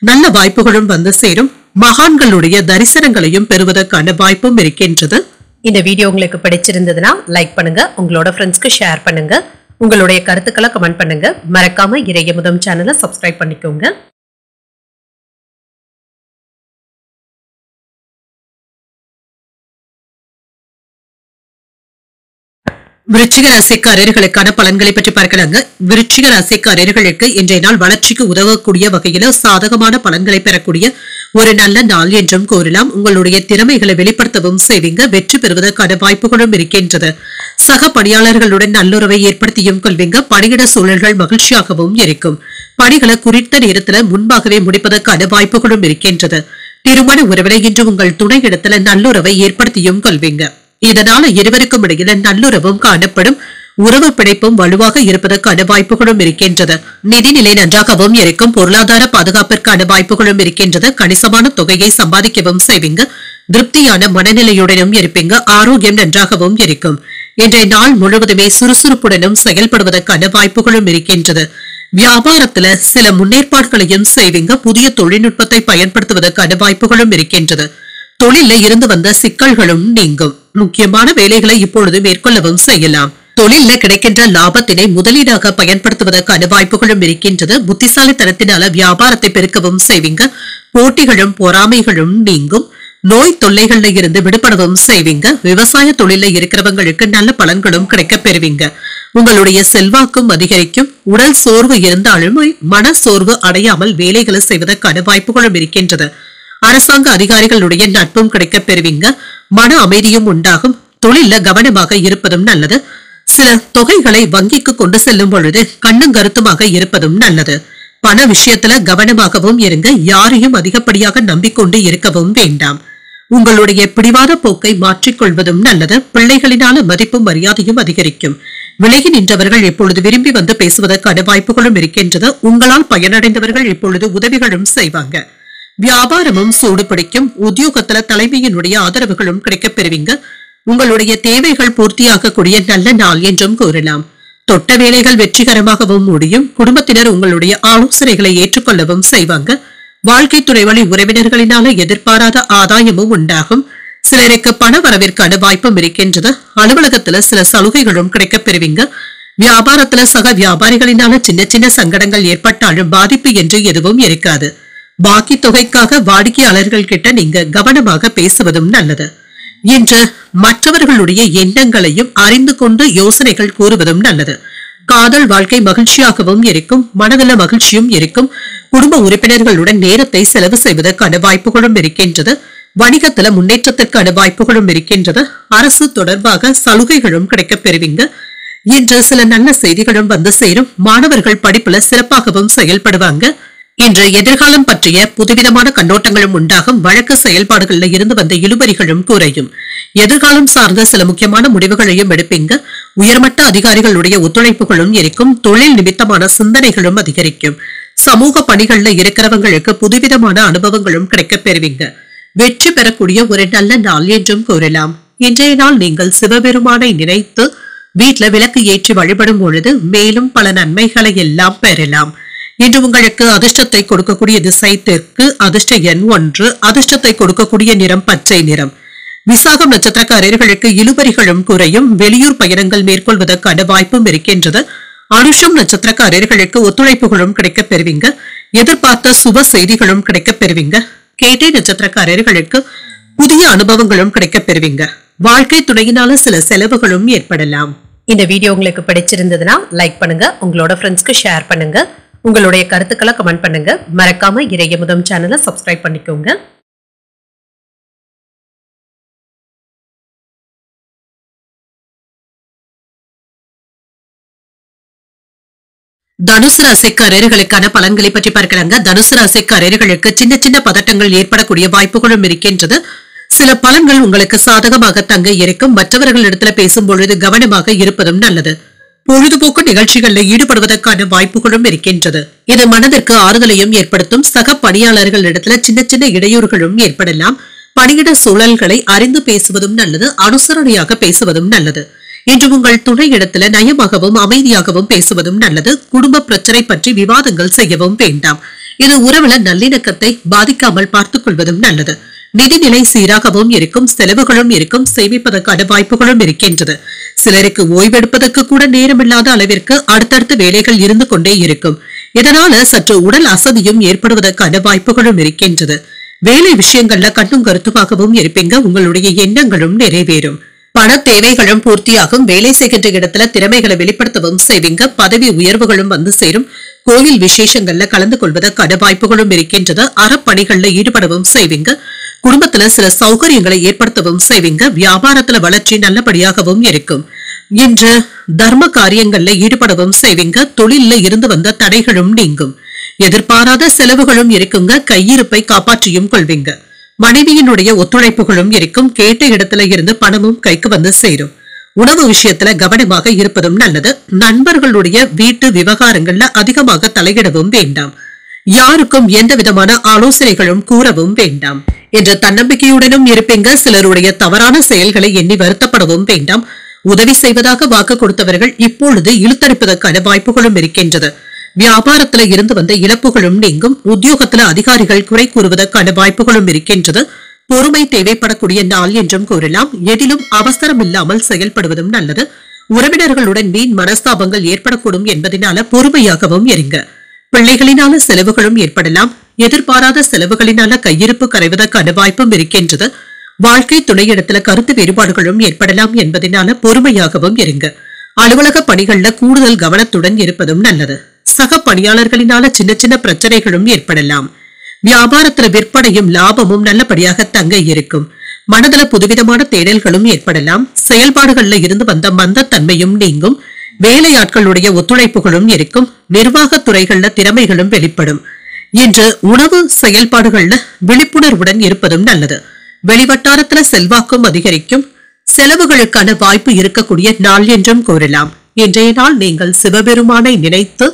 நல்ல வாய்ப்புகளும் வந்து சேரும். மகான்களுடைய தரிசனங்களையும் பெறுவதற்கான வாய்ப்பும் இருக்கின்றது. இந்த வீடியோ உங்களுக்கு பிடிச்சிருந்ததுன்னா லைக் பண்ணுங்க, உங்களோட ஃப்ரெண்ட்ஸ்க்கு ஷேர் பண்ணுங்க, உங்களுடைய கருத்துக்களை கமெண்ட் பண்ணுங்க. மறக்காம இறையமுதம் சேனலை சப்ஸ்கிரைப் பண்ணிக்கோங்க. விருச்சிக ராசிக்காரர்களுக்கான பலன்களை பற்றி பார்க்கலாங்க. விருச்சிக ராசிக்காரர்களுக்கு இன்றைய நாள் வளர்ச்சிக்கு உதவக்கூடிய வகையில சாதகமான பலன்களை பெறக்கூடிய ஒரு நல்ல நாள் என்றும் கூறலாம். உங்களுடைய திறமைகளை வெளிப்படுத்தவும் செய்வீங்க. வெற்றி பெறுவதற்கான வாய்ப்புகளும் இருக்கின்றது. சக பணியாளர்களுடன் நல்லுறவை ஏற்படுத்தியும் கொள்வீங்க. பணியிட சூழல்கள் மகிழ்ச்சியாகவும் இருக்கும். பணிகளை குறித்த நேரத்துல முன்பாகவே முடிப்பதற்கான வாய்ப்புகளும் இருக்கின்றது. திருமண உறவினை இன்று உங்கள் துணையிடத்துல நல்லுறவை ஏற்படுத்தியும் கொள்வீங்க. இதனால இருவருக்கும் இடையில நல்லுறவும் காணப்படும். உறவு பிணைப்பும் வலுவாக இருப்பதற்கான வாய்ப்புகளும் இருக்கின்றது. நிதிநிலை நன்றாகவும் இருக்கும். பொருளாதார பாதுகாப்பிற்கான வாய்ப்புகளும் இருக்கின்றது. கணிசமான தொகையை சம்பாதிக்கவும் செய்வீங்க. திருப்தியான மனநிலையுடனும் இருப்பீங்க. ஆரோக்கியம் நன்றாகவும் இருக்கும். இன்றைய நாள் முழுவதுமே சுறுசுறுப்புடனும் செயல்படுவதற்கான வாய்ப்புகளும் இருக்கின்றது. வியாபாரத்துல சில முன்னேற்பாடுகளையும் செய்வீங்க. புதிய தொழில்நுட்பத்தை பயன்படுத்துவதற்கான வாய்ப்புகளும் இருக்கின்றது. தொழில இருந்து வந்த சிக்கல்களும் நீங்கும். முக்கியமான வேலைகளை இப்பொழுது மேற்கொள்ளவும் செய்யலாம். தொழில கிடைக்கின்ற லாபத்தினை முதலீடாக பயன்படுத்துவதற்கான வாய்ப்புகளும் இருக்கின்றது. புத்திசாலித்தனத்தினால வியாபாரத்தை பெருக்கவும் செய்வீங்க. போட்டிகளும் பொறாமைகளும் நீங்கும். நோய் தொல்லைகள்ல இருந்து விடுபடவும் செய்வீங்க. விவசாய தொழில இருக்கிறவங்களுக்கு நல்ல பலன்களும் கிடைக்க பெறுவீங்க. உங்களுடைய செல்வாக்கும் அதிகரிக்கும். உடல் சோர்வு இருந்தாலும் மன சோர்வு அடையாமல் வேலைகளை செய்வதற்கான வாய்ப்புகளும் இருக்கின்றது. அரசாங்க அதிகாரிகளுடைய நட்பும் கிடைக்க பெறுவீங்க. மன அமைதியும் உண்டாகும். தொழில கவனமாக இருப்பதும் நல்லது. சில தொகைகளை வங்கிக்கு கொண்டு செல்லும் பொழுது கண்ணும் கருத்துமாக இருப்பதும் நல்லது. பண விஷயத்துல கவனமாகவும் இருங்க. யாரையும் அதிகப்படியாக நம்பிக்கொண்டு இருக்கவும் வேண்டாம். உங்களுடைய பிடிவாத போக்கை மாற்றிக்கொள்வதும் நல்லது. பிள்ளைகளினால மதிப்பும் மரியாதையும் அதிகரிக்கும். விலகி நின்றவர்கள் இப்பொழுது விரும்பி வந்து பேசுவதற்கான வாய்ப்புகளும் இருக்கின்றது. உங்களால் பயனடைந்தவர்கள் இப்பொழுது உதவிகளும் செய்வாங்க. வியாபாரமும் சூடு பிடிக்கும். உத்தியோகத்துல தலைமையினுடைய ஆதரவுகளும் கிடைக்க பெறுவீங்க. உங்களுடைய தேவைகள் பூர்த்தியாகக்கூடிய நல்ல நாள் என்றும் கூறலாம். தொட்ட வேலைகள் வெற்றிகரமாகவும் முடியும். குடும்பத்தினர் உங்களுடைய ஆலோசனைகளை ஏற்றுக்கொள்ளவும் செய்வாங்க. வாழ்க்கை துறை வழி உறவினர்களினால எதிர்பாராத ஆதாயமும் உண்டாகும். சிலருக்கு பண வரவிற்கான வாய்ப்பும் இருக்கின்றது. அலுவலகத்துல சில சலுகைகளும் கிடைக்க பெறுவீங்க. வியாபாரத்துல சக வியாபாரிகளினால சின்ன சின்ன சங்கடங்கள் ஏற்பட்டாலும் பாதிப்பு என்று எதுவும் இருக்காது. பாக்கி தொகைக்காக வாடிக்கையாளர்கள் கிட்ட நீங்க கவனமாக பேசுவதும் நல்லது. இன்று மற்றவர்களுடைய எண்ணங்களையும் அறிந்து கொண்டு யோசனைகள் கூறுவதும் நல்லது. காதல் வாழ்க்கை மகிழ்ச்சியாகவும் இருக்கும். மனநல மகிழ்ச்சியும் இருக்கும். குடும்ப உறுப்பினர்களுடன் நேரத்தை செலவு செய்வதற்கான வாய்ப்புகளும் இருக்கின்றது. வணிகத்துல முன்னேற்றத்திற்கான வாய்ப்புகளும் இருக்கின்றது. அரசு தொடர்பாக சலுகைகளும் கிடைக்க பெறுவீங்க. இன்று சில நல்ல செய்திகளும் வந்து சேரும். மாணவர்கள் படிப்புல சிறப்பாகவும் செயல்படுவாங்க. இன்று எதிர்காலம் பற்றிய புதுவிதமான கண்ணோட்டங்களும் உண்டாகும். வழக்கு செயல்பாடுகள்ல இருந்து வந்த இழுபறிகளும் குறையும். எதிர்காலம் சார்ந்த சில முக்கியமான முடிவுகளையும் எடுப்பீங்க. உயர்மட்ட அதிகாரிகளுடைய ஒத்துழைப்புகளும் இருக்கும். தொழில் நிமித்தமான சிந்தனைகளும் அதிகரிக்கும். சமூக பணிகள்ல இருக்கிறவங்களுக்கு புதுவிதமான அனுபவங்களும் கிடைக்க பெறுவீங்க. வெற்றி பெறக்கூடிய ஒரு நல்ல நாள் என்றும் கூறலாம். இன்றைய நாள் நீங்கள் சிவபெருமானை நினைத்து வீட்டுல விளக்கு ஏற்றி வழிபடும் பொழுது மேலும் பல நன்மைகளை எல்லாம் பெறலாம். இன்று உங்களுக்கு அதிர்ஷ்டத்தை கொடுக்கக்கூடிய திசை தெற்கு. அதிர்ஷ்ட எண் 1. அதிர்ஷ்டத்தை கொடுக்கக்கூடிய நிறம் பச்சை நிறம். விசாகம் நட்சத்திரக்காரர்களுக்கு இழுபறிகளும் குறையும். வெளியூர் பயணங்கள் மேற்கொள்வதற்கான வாய்ப்பும் இருக்கின்றது. அனுஷம் நட்சத்திரக்காரர்களுக்கு ஒத்துழைப்புகளும் கிடைக்க பெறுவீங்க. எதிர்பார்த்த சுப செய்திகளும் கிடைக்க பெறுவீங்க. கேட்டை நட்சத்திரக்காரர்களுக்கு புதிய அனுபவங்களும் கிடைக்க பெறுவீங்க. வாழ்க்கை துணையினால சில செலவுகளும் ஏற்படலாம். இந்த வீடியோ உங்களுக்கு பிடிச்சிருந்ததுன்னா லைக் பண்ணுங்க, உங்களோட ஃப்ரெண்ட்ஸ்க்கு ஷேர் பண்ணுங்க, உங்களுடைய கருத்துக்களை கமெண்ட் பண்ணுங்க. மறக்காம இறையமுதம் சேனலை சப்ஸ்கிரைப் பண்ணிக்கோங்க. தனுசு ராசிக்காரர்களுக்கான பலன்களை பற்றி பார்க்கிறாங்க. தனுசு ராசிக்காரர்களுக்கு சின்ன சின்ன பதட்டங்கள் ஏற்படக்கூடிய வாய்ப்புகளும் இருக்கின்றது. சில பலன்கள் உங்களுக்கு சாதகமாக தங்க இருக்கும். மற்றவர்கள் இடத்துல பேசும் பொழுது கவனமாக இருப்பதும் நல்லது. பொழுதுபோக்கு நிகழ்ச்சிகள்ல ஈடுபடுவதற்கான வாய்ப்புகளும் இருக்கின்றது. இது மனதிற்கு ஆறுதலையும் ஏற்படுத்தும். சக பணியாளர்கள் இடத்துல சின்ன சின்ன இடையூறுகளும் ஏற்படலாம். பணியிட சூழல்களை அறிந்து பேசுவதும் நல்லது. அனுசரணையாக பேசுவதும் நல்லது. இன்று உங்கள் துணை இடத்துல நயமாகவும் அமைதியாகவும் பேசுவதும் நல்லது. குடும்ப பிரச்சனை பற்றி விவாதங்கள் செய்யவும் வேண்டாம். இது உறவுல நல்லிணக்கத்தை பாதிக்காமல் பார்த்துக் கொள்வதும் நல்லது. நிதிநிலை சீராகவும் இருக்கும், செலவுகளும் இருக்கும், சேமிப்பதற்கான வாய்ப்புகளும் இருக்கின்றது. சிலருக்கு ஓய்வெடுப்பதற்கு கூட நேரமில்லாத அளவிற்கு அடுத்தடுத்த வேலைகள் இருந்து கொண்டே இருக்கும். இதனால சற்று உடல் அசதியும் ஏற்படுவதற்கான வாய்ப்புகளும் இருக்கின்றது. வேலை விஷயங்கள்ல கண்ணும் கருத்துமாகவும் இருப்பீங்க. உங்களுடைய எண்ணங்களும் நிறைவேறும். பண தேவைகளும் பூர்த்தியாகும். வேலை செய்கின்ற இடத்துல திறமைகளை வெளிப்படுத்தவும் செய்வீங்க. பதவி உயர்வுகளும் வந்து சேரும். கோயில் விசேஷங்கள்ல கலந்து கொள்வதற்கான வாய்ப்புகளும் இருக்கின்றது. அறப்பணிகள்ல ஈடுபடவும் செய்வீங்க. குடும்பத்துல சில சௌகரியங்களை ஏற்படுத்தவும் செய்வீங்க. வியாபாரத்துல வளர்ச்சி நல்லபடியாகவும் இருக்கும். இன்று தர்ம காரியங்கள்ல ஈடுபடவும் செய்வீங்க. தொழில்ல இருந்து வந்த தடைகளும் நீங்கும். எதிர்பாராத செலவுகளும் இருக்குங்க. கையிருப்பை காப்பாற்றியும் கொள்வீங்க. மனைவியினுடைய ஒத்துழைப்புகளும் இருக்கும். கேட்ட இடத்துல இருந்து பணமும் கைக்கு வந்து சேரும். உணவு விஷயத்துல கவனமாக இருப்பதும் நல்லது. நண்பர்களுடைய வீட்டு விவகாரங்கள்ல அதிகமாக தலையிடவும் வேண்டாம். யாருக்கும் எந்த விதமான ஆலோசனைகளும் கூறவும் வேண்டாம் என்ற தன்னம்பிக்கையுடனும் இருப்பீங்க. சிலருடைய தவறான செயல்களை எண்ணி வருத்தப்படவும் வேண்டாம். உதவி செய்வதாக வாக்கு கொடுத்தவர்கள் இப்பொழுது இழுத்தடிப்பதற்கான வாய்ப்புகளும் இருக்கின்றது. வியாபாரத்துல இருந்து வந்த இழப்புகளும் நீங்கும். உத்தியோகத்துல அதிகாரிகள் குறை கூறுவதற்கான வாய்ப்புகளும் இருக்கின்றது. பொறுமை தேவைப்படக்கூடிய நாள் என்றும் கூறலாம். எதிலும் அவசரம் இல்லாமல் செயல்படுவதும் நல்லது. உறவினர்களுடன் வீண் மனஸ்தாபங்கள் ஏற்படக்கூடும் என்பதனால பொறுமையாகவும் இருங்க. பிள்ளைகளினால செலவுகளும் ஏற்படலாம். எதிர்பாராத செலவுகளினால கையிருப்பு கரைவதற்கான வாய்ப்பும் இருக்கின்றது. வாழ்க்கை துணையிடத்துல கருத்து வேறுபாடுகளும் ஏற்படலாம் என்பதனால பொறுமையாகவும் இருங்க. அலுவலக பணிகள்ல கூடுதல் கவனத்துடன் இருப்பதும் நல்லது. சக பணியாளர்களினால சின்ன சின்ன பிரச்சனைகளும் ஏற்படலாம். வியாபாரத்துல விற்பனையும் லாபமும் நல்லபடியாக தங்க இருக்கும். மனதுல புதுவிதமான தேடல்களும் ஏற்படலாம். செயல்பாடுகள்ல இருந்து வந்த மந்தத்தன்மையும் நீங்கும். வேலையாட்களுடைய ஒத்துழைப்புகளும் இருக்கும். நிர்வாகத் துறைகள்ல திறமைகளும் வெளிப்படும். இன்று உணவு செயல்பாடுகள்ல விழிப்புணர்வுடன் இருப்பதும் நல்லது. வெளிவட்டாரத்துல செல்வாக்கும் அதிகரிக்கும். செலவுகளுக்கான வாய்ப்பு இருக்கக்கூடிய நாள் என்றும் கூறலாம். இன்றைய நாள் நீங்கள் சிவபெருமானை நினைத்து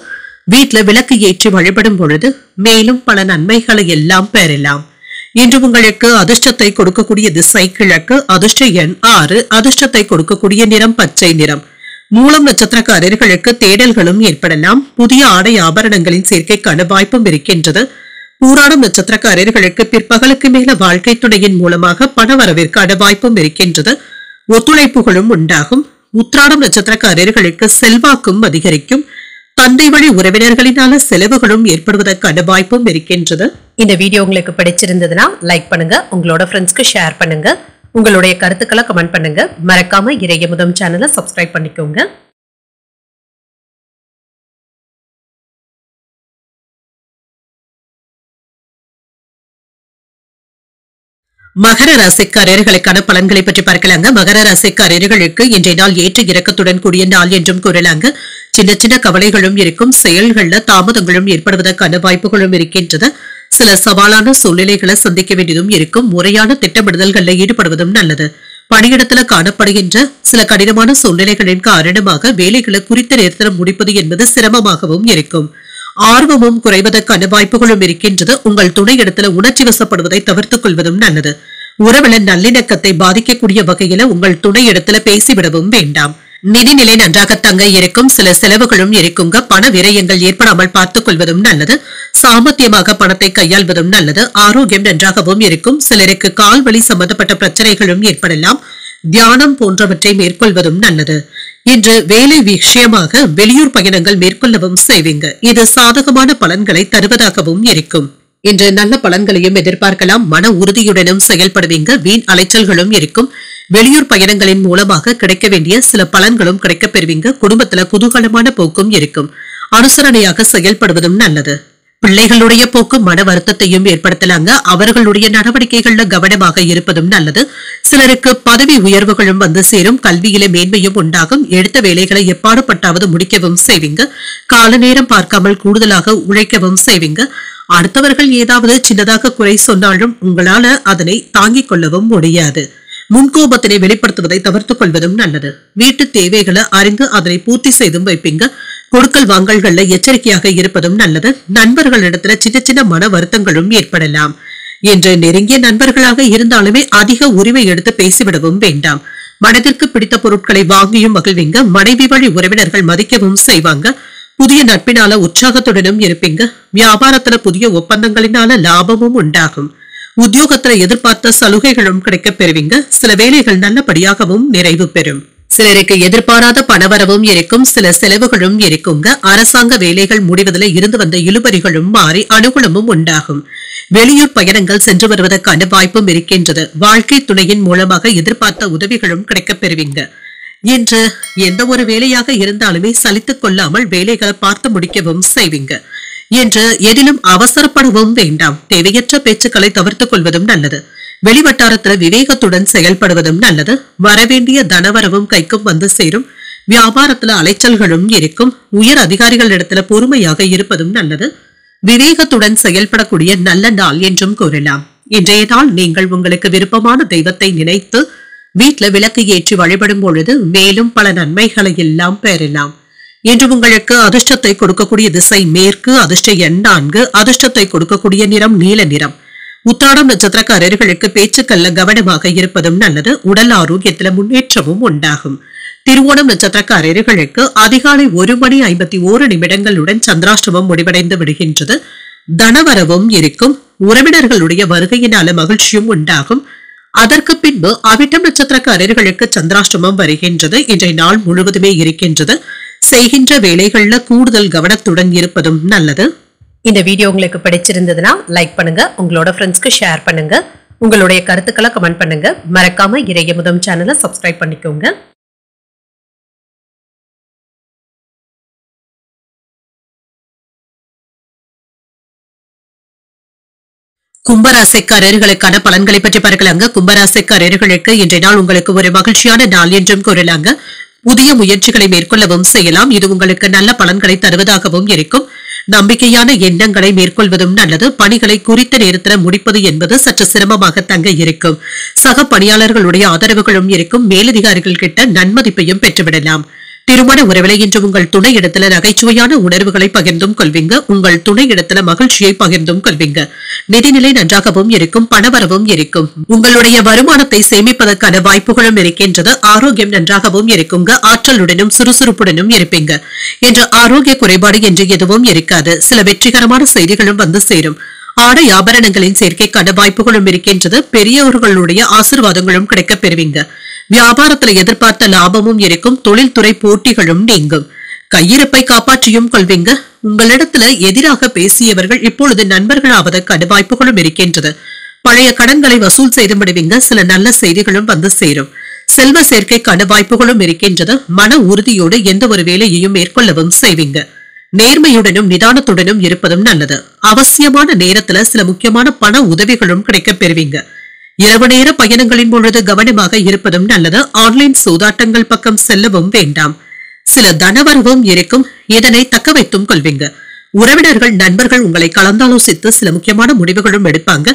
வீட்டுல விளக்கு ஏற்றி வழிபடும் பொழுது மேலும் பல நன்மைகளை எல்லாம் பெறலாம். இன்று உங்களுக்கு அதிர்ஷ்டத்தை கொடுக்கக்கூடிய திசை கிழக்கு. அதிர்ஷ்ட எண் 6. அதிர்ஷ்டத்தை கொடுக்கக்கூடிய நிறம் பச்சை நிறம். மூலம் நட்சத்திரக்காரர்களுக்கு தேடல்களும் ஏற்படலாம். புதிய ஆடை ஆபரணங்களின் சேர்க்கைக்கான வாய்ப்பும் இருக்கின்றது. பூராடம் நட்சத்திரக்காரர்களுக்கு பிற்பகலுக்கு மேல வாழ்க்கை துணையின் மூலமாக பணவரவிற்கான வாய்ப்பும் இருக்கின்றது. ஒத்துழைப்புகளும் உண்டாகும். உத்திராடம் நட்சத்திரக்காரர்களுக்கு செல்வாக்கும் அதிகரிக்கும். தந்தை வழி உறவினர்களினால செலவுகளும் ஏற்படுவதற்கான வாய்ப்பும் இருக்கின்றது. இந்த வீடியோ உங்களுக்கு பிடிச்சிருந்ததுன்னா லைக் பண்ணுங்க. உங்களோட ஃப்ரெண்ட்ஸ்க்கு ஷேர் பண்ணுங்க. உங்களுடைய கருத்துக்களை கமெண்ட் பண்ணுங்க. மறக்காம இறையமுதம் சேனலை சப்ஸ்கிரைப் பண்ணிக்கோங்க. மகர ராசிக்காரர்களுக்கான பலன்களை பற்றி பார்க்கலாங்க. மகர ராசிக்காரர்களுக்கு இன்றைய நாள் ஏற்ற இறக்கத்துடன் கூடிய நாள் என்றும் கூறலாங்க. சின்ன சின்ன கவலைகளும் இருக்கும். செயல்கள்ல தாமதங்களும் ஏற்படுவதற்கான வாய்ப்புகளும் இருக்கின்றது. சில சவாலான சூழ்நிலைகளை சந்திக்க வேண்டியதும் இருக்கும். முறையான திட்டமிடுதல்களில் ஈடுபடுவதும் நல்லது. பணியிடத்துல காணப்படுகின்ற சில கடினமான சூழ்நிலைகளின் காரணமாக வேலைகளை குறித்த நேரத்தில் முடிப்பது என்பது சிரமமாகவும் இருக்கும். ஆர்வமும் குறைவதற்கான வாய்ப்புகளும் இருக்கின்றது. உங்கள் துணை இடத்துல உணர்ச்சி வசப்படுவதை தவிர்த்துக் கொள்வதும் நல்லது. உறவுல நல்லிணக்கத்தை பாதிக்கக்கூடிய வகையில உங்கள் துணை இடத்துல பேசிவிடவும் வேண்டாம். நிதிநிலை நன்றாக தங்க இருக்கும். சில செலவுகளும் இருக்குங்க. பண விரயங்கள் ஏற்படாமல் பார்த்துக் கொள்வதும் நல்லது. சாமர்த்தியமாக பணத்தை கையாள்வதும் நல்லது. ஆரோக்கியம் நன்றாகவும் இருக்கும். சிலருக்கு கால்வலி சம்பந்தப்பட்ட பிரச்சனைகளும் ஏற்படலாம். தியானம் போன்றவற்றை மேற்கொள்வதும் நல்லது. இன்று வேலை விஷயமாக வெளியூர் பயணங்கள் மேற்கொள்ளவும் செய்வீங்க. இது சாதகமான பலன்களை தருவதாகவும் இருக்கும். இன்று நல்ல பலன்களையும் எதிர்பார்க்கலாம். மன உறுதியுடனும் செயல்படுவீங்க. வீண் அலைச்சல்களும் இருக்கும். வெளியூர் பயணங்களின் மூலமாக கிடைக்க வேண்டிய சில பலன்களும் கிடைக்கப் பெறுவீங்க. குடும்பத்துல குதூகலமான போக்கும் இருக்கும். அனுசரணையாக செயல்படுவதும் நல்லது. பிள்ளைகளுடைய போக்கு மன வருத்தத்தையும் ஏற்படுத்தலாங்க. அவர்களுடைய நடவடிக்கைகள்ல கவனமாக இருப்பதும் நல்லது. சிலருக்கு பதவி உயர்வுகளும் வந்து சேரும். கல்வியில மேன்மையும் உண்டாகும். எடுத்த வேலைகளை எப்பாடுபட்டாவது முடிக்கவும் செய்வீங்க. கால நேரம் பார்க்காமல் கூடுதலாக உழைக்கவும் செய்வீங்க. அடுத்தவர்கள் ஏதாவது சின்னதாக குறை சொன்னாலும் உங்களால அதனை தாங்கிக் கொள்ளவும் முடியாது. முன்கோபத்தினை வெளிப்படுத்துவதை தவிர்த்துக் கொள்வதும் நல்லது. வீட்டு தேவைகளை அறிந்து அதனை பூர்த்தி செய்தும் வைப்பீங்க. கொடுக்கல் வாங்கல்கள்ல எச்சரிக்கையாக இருப்பதும் நல்லது. நண்பர்களிடத்துல சின்ன சின்ன மன வருத்தங்களும் ஏற்படலாம். என்று நெருங்கிய நண்பர்களாக இருந்தாலுமே அதிக உரிமை எடுத்து பேசிவிடவும் வேண்டாம். மனதிற்கு பிடித்த பொருட்களை வாங்கியும் மகிழ்வீங்க. மனைவி வழி உறவினர்கள் மதிக்கவும் செய்வாங்க. புதிய நட்பினால உற்சாகத்துடனும் இருப்பீங்க. வியாபாரத்துல புதிய ஒப்பந்தங்களினால லாபமும் உண்டாகும். உத்தியோகத்துல எதிர்பார்த்த சலுகைகளும் கிடைக்கப் பெறுவீங்க. சில வேலைகள் நல்லபடியாகவும் நிறைவு பெறும். சிலருக்கு எதிர்பாராத பணவரவும் இருக்கும். சில செலவுகளும் இருக்குங்க. அரசாங்க வேலைகள் முடிவதில் இருந்து வந்த இழுபறிகளும் மாறி அனுகூலமும் உண்டாகும். வெளியூர் பயணங்கள் சென்று வருவதற்கான வாய்ப்பும் இருக்கின்றது. வாழ்க்கை துணையின் மூலமாக எதிர்பார்த்த உதவிகளும் கிடைக்கப் பெறுவீங்க. இன்று எந்த ஒரு வேலையாக இருந்தாலுமே சலித்துக் கொள்ளாமல் வேலைகளை பார்த்து முடிக்கவும் செய்வீங்க. என்று எதிலும் அவசரப்படவும் வேண்டாம். தேவையற்ற பேச்சுக்களை தவிர்த்துக் கொள்வதும் நல்லது. வெளிவட்டாரத்தில் விவேகத்துடன் செயல்படுவதும் நல்லது. வரவேண்டிய தனவரவும் கைக்கும் வந்து சேரும். வியாபாரத்துல அலைச்சல்களும் இருக்கும். உயர் அதிகாரிகளிடத்துல பொறுமையாக இருப்பதும் நல்லது. விவேகத்துடன் செயல்படக்கூடிய நல்ல நாள் என்றும் கூறலாம். இன்றைய நாள் நீங்கள் உங்களுக்கு விருப்பமான தெய்வத்தை நினைத்து வீட்டுல விளக்கு ஏற்றி வழிபடும் பொழுது மேலும் பல நன்மைகளை எல்லாம் பெறலாம். இன்று உங்களுக்கு அதிர்ஷ்டத்தை கொடுக்கக்கூடிய திசை மேற்கு. அதிர்ஷ்ட எண் 4. அதிர்ஷ்டத்தை கொடுக்கக்கூடிய நிறம் நீல நிறம். உத்திராடம் நட்சத்திரக்காரர்களுக்கு பேச்சுக்கல்ல கவனமாக இருப்பதும் நல்லது. உடல் ஆரோக்கியத்துல முன்னேற்றமும் உண்டாகும். திருவோணம் நட்சத்திரக்காரர்களுக்கு அதிகாலை 1:51 சந்திராஷ்டமம் முடிவடைந்து விடுகின்றது. தனவரவும் இருக்கும். உறவினர்களுடைய வருகையினால மகிழ்ச்சியும் உண்டாகும். அதற்கு பின்பு அவிட்டம் நட்சத்திரக்காரர்களுக்கு சந்திராஷ்டமம் வருகின்றது. இன்றைய நாள் முழுவதுமே இருக்கின்றது. செய்கின்ற வேலைகள்ல கூடுதல் கவனத்துடன் இருப்பதும் நல்லது. இந்த வீடியோ உங்களுக்கு பிடிச்சிருந்ததுன்னா லைக் பண்ணுங்க, உங்களோட ஃப்ரெண்ட்ஸ்க்கு ஷேர் பண்ணுங்க, உங்களுடைய கருத்துக்களை கமெண்ட் பண்ணுங்க. மறக்காம இறையமுதம் சேனலை சப்ஸ்கிரைப் பண்ணிக்கோங்க. கும்பராசிக்காரர்களுக்கான பலன்களை பற்றி பார்க்கலாங்க. கும்பராசிக்காரர்களுக்கு இன்றைய நாள் உங்களுக்கு ஒரு மகிழ்ச்சியான நாள் என்றும் கூறலாங்க. புதிய முயற்சிகளை மேற்கொள்ளவும் செய்யலாம். இது உங்களுக்கு நல்ல பலன்களை தருவதாகவும் இருக்கும். நம்பிக்கையான எண்ணங்களை மேற்கொள்வதும் நல்லது. பணிகளை குறித்த நேரத்தில் முடிப்பது என்பது சற்று சிரமமாக தங்க இருக்கும். சக பணியாளர்களுடைய ஆதரவுகளும் இருக்கும். மேலதிகாரிகள் கிட்ட நன்மதிப்பையும் பெற்றுவிடலாம். திருமண உறவில இன்று உங்கள் துணை இடத்துல நகைச்சுவையான உணர்வுகளை பகிர்ந்தும் கொள்வீங்க. உங்கள் துணை இடத்துல மகிழ்ச்சியை பகிர்ந்தும் கொள்வீங்க. நிதிநிலை நன்றாகவும் இருக்கும். பணவரவும் இருக்கும். உங்களுடைய வருமானத்தை சேமிப்பதற்கான வாய்ப்புகளும் இருக்கின்றது. ஆரோக்கியம் நன்றாகவும் இருக்குங்க. ஆற்றலுடனும் சுறுசுறுப்புடனும் இருப்பீங்க. என்ற ஆரோக்கிய குறைபாடு என்று எதுவும் இருக்காது. சில வெற்றிகரமான செய்திகளும் வந்து சேரும். ஆடை ஆபரணங்களின் சேர்க்கைக்கான வாய்ப்புகளும் இருக்கின்றது. பெரியவர்களுடைய ஆசீர்வாதங்களும் கிடைக்கப் பெறுவீங்க. வியாபாரத்தில் எதிர்பார்த்த லாபமும் இருக்கும். தொழில்துறை போட்டிகளும் நீங்கும். கையிருப்பை காப்பாற்றியும் கொள்வீங்க. உங்களிடத்துல எதிராக பேசியவர்கள் இப்பொழுது நண்பர்களாவதற்கான வாய்ப்புகளும் இருக்கின்றது. பழைய கடன்களை வசூல் செய்து விடுவீங்க. சில நல்ல செய்திகளும் வந்து சேரும். செல்வ சேர்க்கைக்கான வாய்ப்புகளும் இருக்கின்றது. மன உறுதியோடு எந்த ஒரு வேலையையும் மேற்கொள்ளவும் செய்வீங்க. நேர்மையுடனும் நிதானத்துடனும் இருப்பதும் நல்லது. அவசியமான நேரத்துல சில முக்கியமான பண உதவிகளும் கிடைக்கப் பெறுவீங்க. இரவு நேர பயணங்களின் பொழுது கவனமாக இருப்பதும் நல்லது. ஆன்லைன் சூதாட்டங்கள் பக்கம் செல்லவும் வேண்டாம். சில தனவரவும் இருக்கும். இதனை தக்க வைத்தும் கொள்வீங்க. உறவினர்கள் நண்பர்கள் உங்களை கலந்தாலோசித்து சில முக்கியமான முடிவுகளும் எடுப்பாங்க.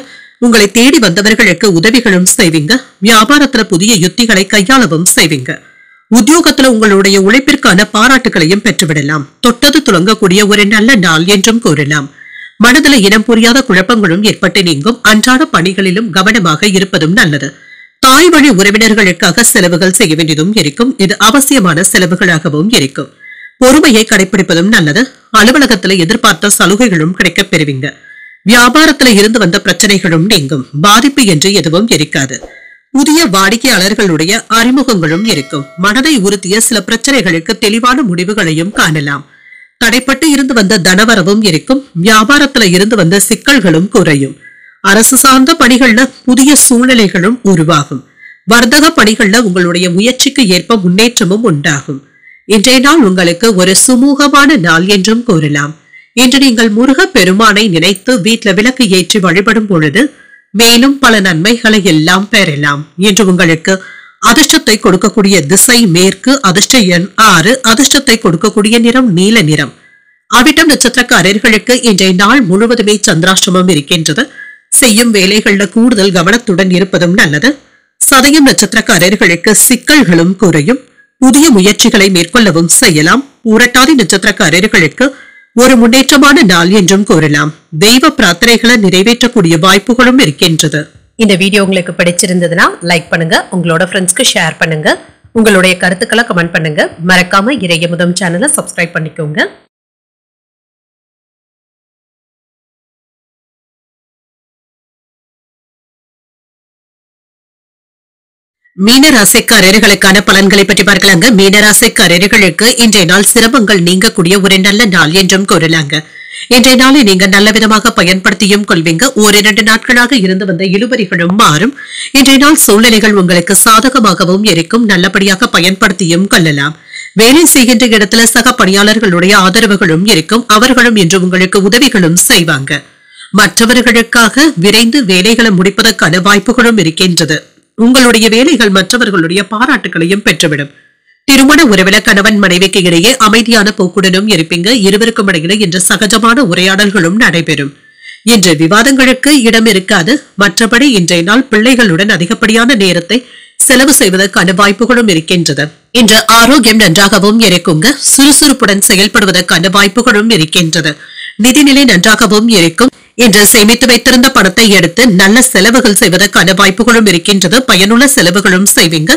உங்களை தேடி வந்தவர்களுக்கு உதவிகளும் செய்வீங்க. வியாபாரத்துல புதிய யுத்திகளை கையாளவும் செய்வீங்க. உத்தியோகத்துல உங்களுடைய உழைப்பிற்கான பாராட்டுகளையும் பெற்றுவிடலாம். தொட்டது துளங்கக்கூடிய ஒரு நல்ல நாள் என்றும் கூறலாம். மனதில் இனம் புரியாத குழப்பங்களும் ஏற்பட்டு நீங்கும். அன்றாட பணிகளிலும் கவனமாக இருப்பதும் நல்லது. தாய் வழி உறவினர்களுக்காக செலவுகள் செய்ய வேண்டியதும் இருக்கும். இது அவசியமான செலவுகளாகவும் இருக்கும். பொறுமையை கடைபிடிப்பதும் நல்லது. அலுவலகத்துல எதிர்பார்த்த சலுகைகளும் கிடைக்கப் பெறுவீங்க. வியாபாரத்துல இருந்து வந்த பிரச்சனைகளும் நீங்கும். பாதிப்பு என்று எதுவும் இருக்காது. புதிய வாடிக்கையாளர்களுடைய அறிமுகங்களும் இருக்கும். மனதை உறுத்திய சில பிரச்சனைகளுக்கு தெளிவான முடிவுகளையும் காணலாம். தடைப்பட்டு இருந்து வந்த தனவரவும் இருக்கும். வியாபாரத்துல இருந்து வந்த சிக்கல்களும் குறையும். அரசு சார்ந்த பணிகள்ல புதிய சூழ்நிலைகளும் உருவாகும். வர்த்தக பணிகள்ல உங்களுடைய முயற்சிக்கு ஏற்ப முன்னேற்றமும் உண்டாகும். இன்றைய நாள் உங்களுக்கு ஒரு சுமூகமான நாள் என்றும் கூறலாம். இன்று நீங்கள் முருக பெருமானை நினைத்து வீட்டுல விளக்கு ஏற்றி வழிபடும் பொழுது மேலும் பல நன்மைகளை எல்லாம் பெறலாம். இன்று உங்களுக்கு அதிர்ஷ்டத்தை கொடுக்கக்கூடிய திசை மேற்கு. அதிர்ஷ்ட எண் 6. அதிர்ஷ்டத்தை கொடுக்கக்கூடிய நிறம் நீல நிறம். அவிட்டம் நட்சத்திரக்காரர்களுக்கு இன்றைய நாள் முழுவதுமே சந்திராஷ்டமம் இருக்கின்றது. செய்யும் வேலைகள்ல கூடுதல் கவனத்துடன் இருப்பதும் நல்லது. சதயம் நட்சத்திரக்காரர்களுக்கு சிக்கல்களும் குறையும். புதிய முயற்சிகளை மேற்கொள்ளவும் செய்யலாம். உரட்டாதி நட்சத்திரக்காரர்களுக்கு ஒரு முன்னேற்றமான நாள் என்றும் கூறலாம். தெய்வ பிரார்த்தனைகளை நிறைவேற்றக்கூடிய வாய்ப்புகளும் இருக்கின்றது. இந்த வீடியோ உங்களுக்கு பிடிச்சிருந்ததுன்னா லைக் பண்ணுங்க, உங்களோட ஃப்ரெண்ட்ஸ்க்கு ஷேர் பண்ணுங்க, உங்களுடைய கருத்துக்களை கமெண்ட் பண்ணுங்க. மறக்காம இறையமுதம் சேனலை சப்ஸ்கிரைப் பண்ணிக்கோங்க. மீனராசிக்காரர்களுக்கான பலன்களை பற்றி பார்க்கலாங்க. மீனராசிக்காரர்களுக்கு இன்றைய நாள் சிரமங்கள் நீங்கக்கூடிய ஒரு நல்ல நாள் என்றும் கூறலாங்க. இன்றைய நாளை நீங்க நல்ல விதமாக பயன்படுத்தியும் கொள்வீங்க. ஓரிரண்டு நாட்களாக இருந்து வந்த இழுபறிகளும் மாறும். இன்றைய நாள் சூழ்நிலைகள் உங்களுக்கு சாதகமாகவும் இருக்கும். நல்லபடியாக பயன்படுத்தியும் கொள்ளலாம். வேலை செய்கின்ற இடத்துல சக பணியாளர்களுடைய ஆதரவுகளும் இருக்கும். அவர்களும் இன்று உங்களுக்கு உதவிகளும் செய்வாங்க. மற்றவர்களுக்காக விரைந்து வேலைகளை முடிப்பதற்கான வாய்ப்புகளும் இருக்கின்றது. உங்களுடைய வேலைகள் மற்றவர்களுடைய பாராட்டுகளையும் பெற்றுவிடும். திருமண உறவில கணவன் மனைவிக்கு இடையே அமைதியான போக்குடனும் இருப்பீங்க. இருவருக்கும் இடையில இன்று சகஜமான உரையாடல்களும் நடைபெறும். இன்று விவாதங்களுக்கு இடம் இருக்காது. மற்றபடி இன்றைய நாள் பிள்ளைகளுடன் அதிகப்படியான நேரத்தை செலவு செய்வதற்கான வாய்ப்புகளும் இருக்கின்றது. இன்று ஆரோக்கியம் நன்றாகவும் இருக்குங்க. சுறுசுறுப்புடன் செயல்படுவதற்கான வாய்ப்புகளும் இருக்கின்றது. நிதிநிலை நன்றாகவும் இருக்கும். இன்று சேமித்து வைத்திருந்த பணத்தை எடுத்து நல்ல செலவுகள் செய்வதற்கான வாய்ப்புகளும் இருக்கின்றது. பயனுள்ள செலவுகளும் செய்வீங்க.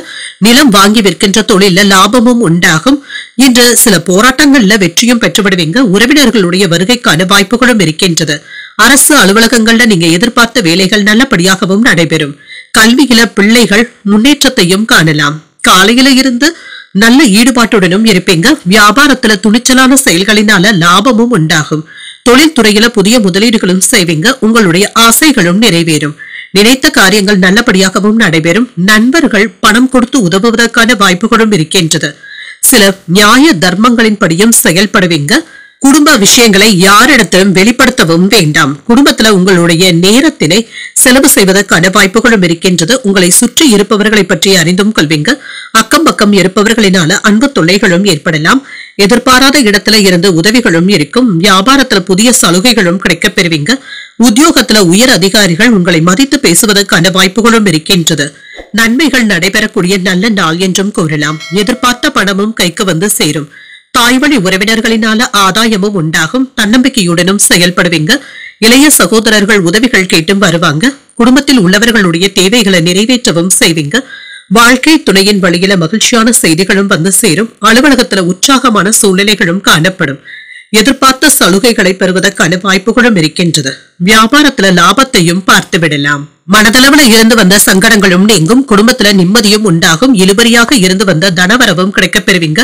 நிலம் வாங்கி விற்கின்ற தொழில லாபமும் உண்டாகும். இன்று சில போராட்டங்கள்ல வெற்றியும் பெற்றுவிடுவீங்க. உறவினர்களுடைய வருகைக்கான வாய்ப்புகளும் இருக்கின்றது. அரசு அலுவலகங்கள்ல நீங்க எதிர்பார்த்த வேலைகள் நல்லபடியாகவும் நடைபெறும். கல்வியில பிள்ளைகள் முன்னேற்றத்தையும் காணலாம். காலையில இருந்து நல்ல ஈடுபாட்டுடனும் இருப்பீங்க. வியாபாரத்துல துணிச்சலான செயல்களினால லாபமும் உண்டாகும். தொழில்துறையில புதிய முதலீடுகளும் செய்வீங்க. உங்களுடைய ஆசைகளும் நிறைவேறும். நினைத்த காரியங்கள் நல்லபடியாகவும் நடைபெறும். நண்பர்கள் பணம் கொடுத்து உதவுவதற்கான வாய்ப்புகளும் இருக்கின்றது. சில நியாய தர்மங்களின்படியும் செயல்படுவீங்க. குடும்ப விஷயங்களை யாரிடத்திலும் வெளிப்படுத்தவும் வேண்டாம். குடும்பத்துல உங்களுடைய நேரத்தினை செலவு செய்வதற்கான வாய்ப்புகளும் இருக்கின்றது. உங்களை சுற்றி இருப்பவர்களை பற்றி அறிந்தும் கொள்வீங்க. அக்கம் பக்கம் இருப்பவர்களினால அன்பு தொல்லைகளும் ஏற்படலாம். எதிர்பாராத இடத்துல இருந்து உதவிகளும் இருக்கும். வியாபாரத்துல புதிய சலுகைகளும் கிடைக்கப் பெறுவீங்க. உத்தியோகத்துல உயர் அதிகாரிகள் உங்களை மதித்து பேசுவதற்கான வாய்ப்புகளும் இருக்கின்றது. நன்மைகள் நடைபெறக்கூடிய நல்ல நாள் என்றும் கூறலாம். எதிர்பார்த்த பணமும் கைக்கு வந்து சேரும். தாய்வழி உறவினர்களினால ஆதாயமும் உண்டாகும். தன்னம்பிக்கையுடனும் செயல்படுவீங்க. இளைய சகோதரர்கள் உதவிகள் கேட்டும் வருவாங்க. குடும்பத்தில் உள்ளவர்களுடைய தேவைகளை நிறைவேற்றவும் செய்வீங்க. வாழ்க்கை துணையின் வழியில மகிழ்ச்சியான செய்திகளும் வந்து சேரும். அலுவலகத்துல உற்சாகமான சூழ்நிலைகளும் காணப்படும். எதிர்பார்த்த சலுகைகளை பெறுவதற்கான வாய்ப்புகளும் இருக்கின்றது. வியாபாரத்துல லாபத்தையும் பார்த்து விடலாம். மனதளவுல இருந்து வந்த சங்கடங்களும் நீங்கும். குடும்பத்துல நிம்மதியும் உண்டாகும். இழுபறியாக இருந்து வந்த தனவரவும் கிடைக்கப் பெறுவீங்க.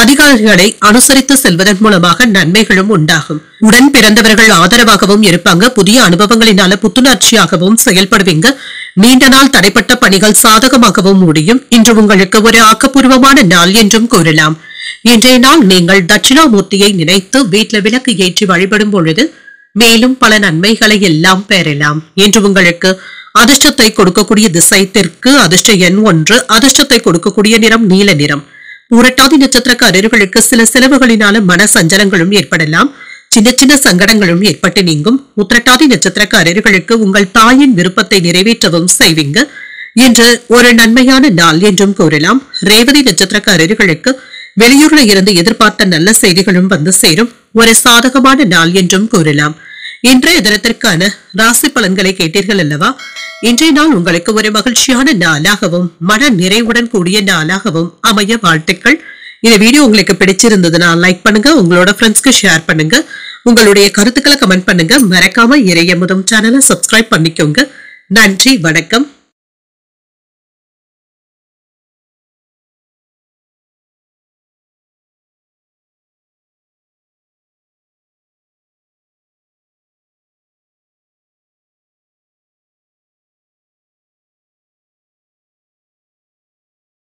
அதிகாரிகளை அனுசரித்து செல்வதன் மூலமாக நன்மைகளும் உண்டாகும். உடன் பிறந்தவர்கள் ஆதரவாகவும் இருப்பாங்க. புதிய அனுபவங்களினால புத்துணர்ச்சியாகவும் செயல்படுவீங்க. நீண்ட நாள் தடைப்பட்ட பணிகள் சாதகமாகவும் முடியும். இன்று உங்களுக்கு ஒரு ஆக்கப்பூர்வமான நாள் என்றும் கூறலாம். இன்றைய நாள் நீங்கள் தட்சிணாமூர்த்தியை நினைத்து வீட்டில் விளக்கு ஏற்றி வழிபடும் பொழுது மேலும் பல நன்மைகளை எல்லாம் பெறலாம். என்று உங்களுக்கு அதிர்ஷ்டத்தை கொடுக்கக்கூடிய திசை தெற்கு. அதிர்ஷ்ட எண் 1. அதிர்ஷ்டத்தை கொடுக்கக்கூடிய நிறம் நீல நிறம். புரட்டாதி நட்சத்திரக்காரர்களுக்கு சில செலவுகளினால மன சஞ்சலங்களும் ஏற்படலாம். சின்ன சின்ன சங்கடங்களும் ஏற்பட்டு நீங்கும். உத்திரட்டாதி நட்சத்திரக்காரர்களுக்கு உங்கள் தாயின் விருப்பத்தை நிறைவேற்றவும் செய்வீங்க. இன்று ஒரு நன்மையான நாள் என்றும் கூறலாம். ரேவதி நட்சத்திரக்காரர்களுக்கு வெளியூர்ல இருந்து எதிர்பார்த்த நல்ல செய்திகளும் வந்து சேரும். ஒரு சாதகமான நாள் என்றும் கூறலாம். இன்றைய தினத்திற்கான ராசி பலன்களை கேட்டீர்கள் அல்லவா? இன்றைய நாள் உங்களுக்கு ஒரு மகிழ்ச்சியான நாளாகவும் மன நிறைவுடன் கூடிய நாளாகவும் அமைய வாழ்த்துக்கள். இந்த வீடியோ உங்களுக்கு பிடிச்சிருந்ததுன்னா லைக் பண்ணுங்க. உங்களோட ஃப்ரெண்ட்ஸ்க்கு ஷேர் பண்ணுங்க. உங்களுடைய கருத்துக்களை கமெண்ட் பண்ணுங்க. மறக்காம இறையமுதம் சேனலை சப்ஸ்கிரைப் பண்ணிக்கோங்க. நன்றி, வணக்கம்.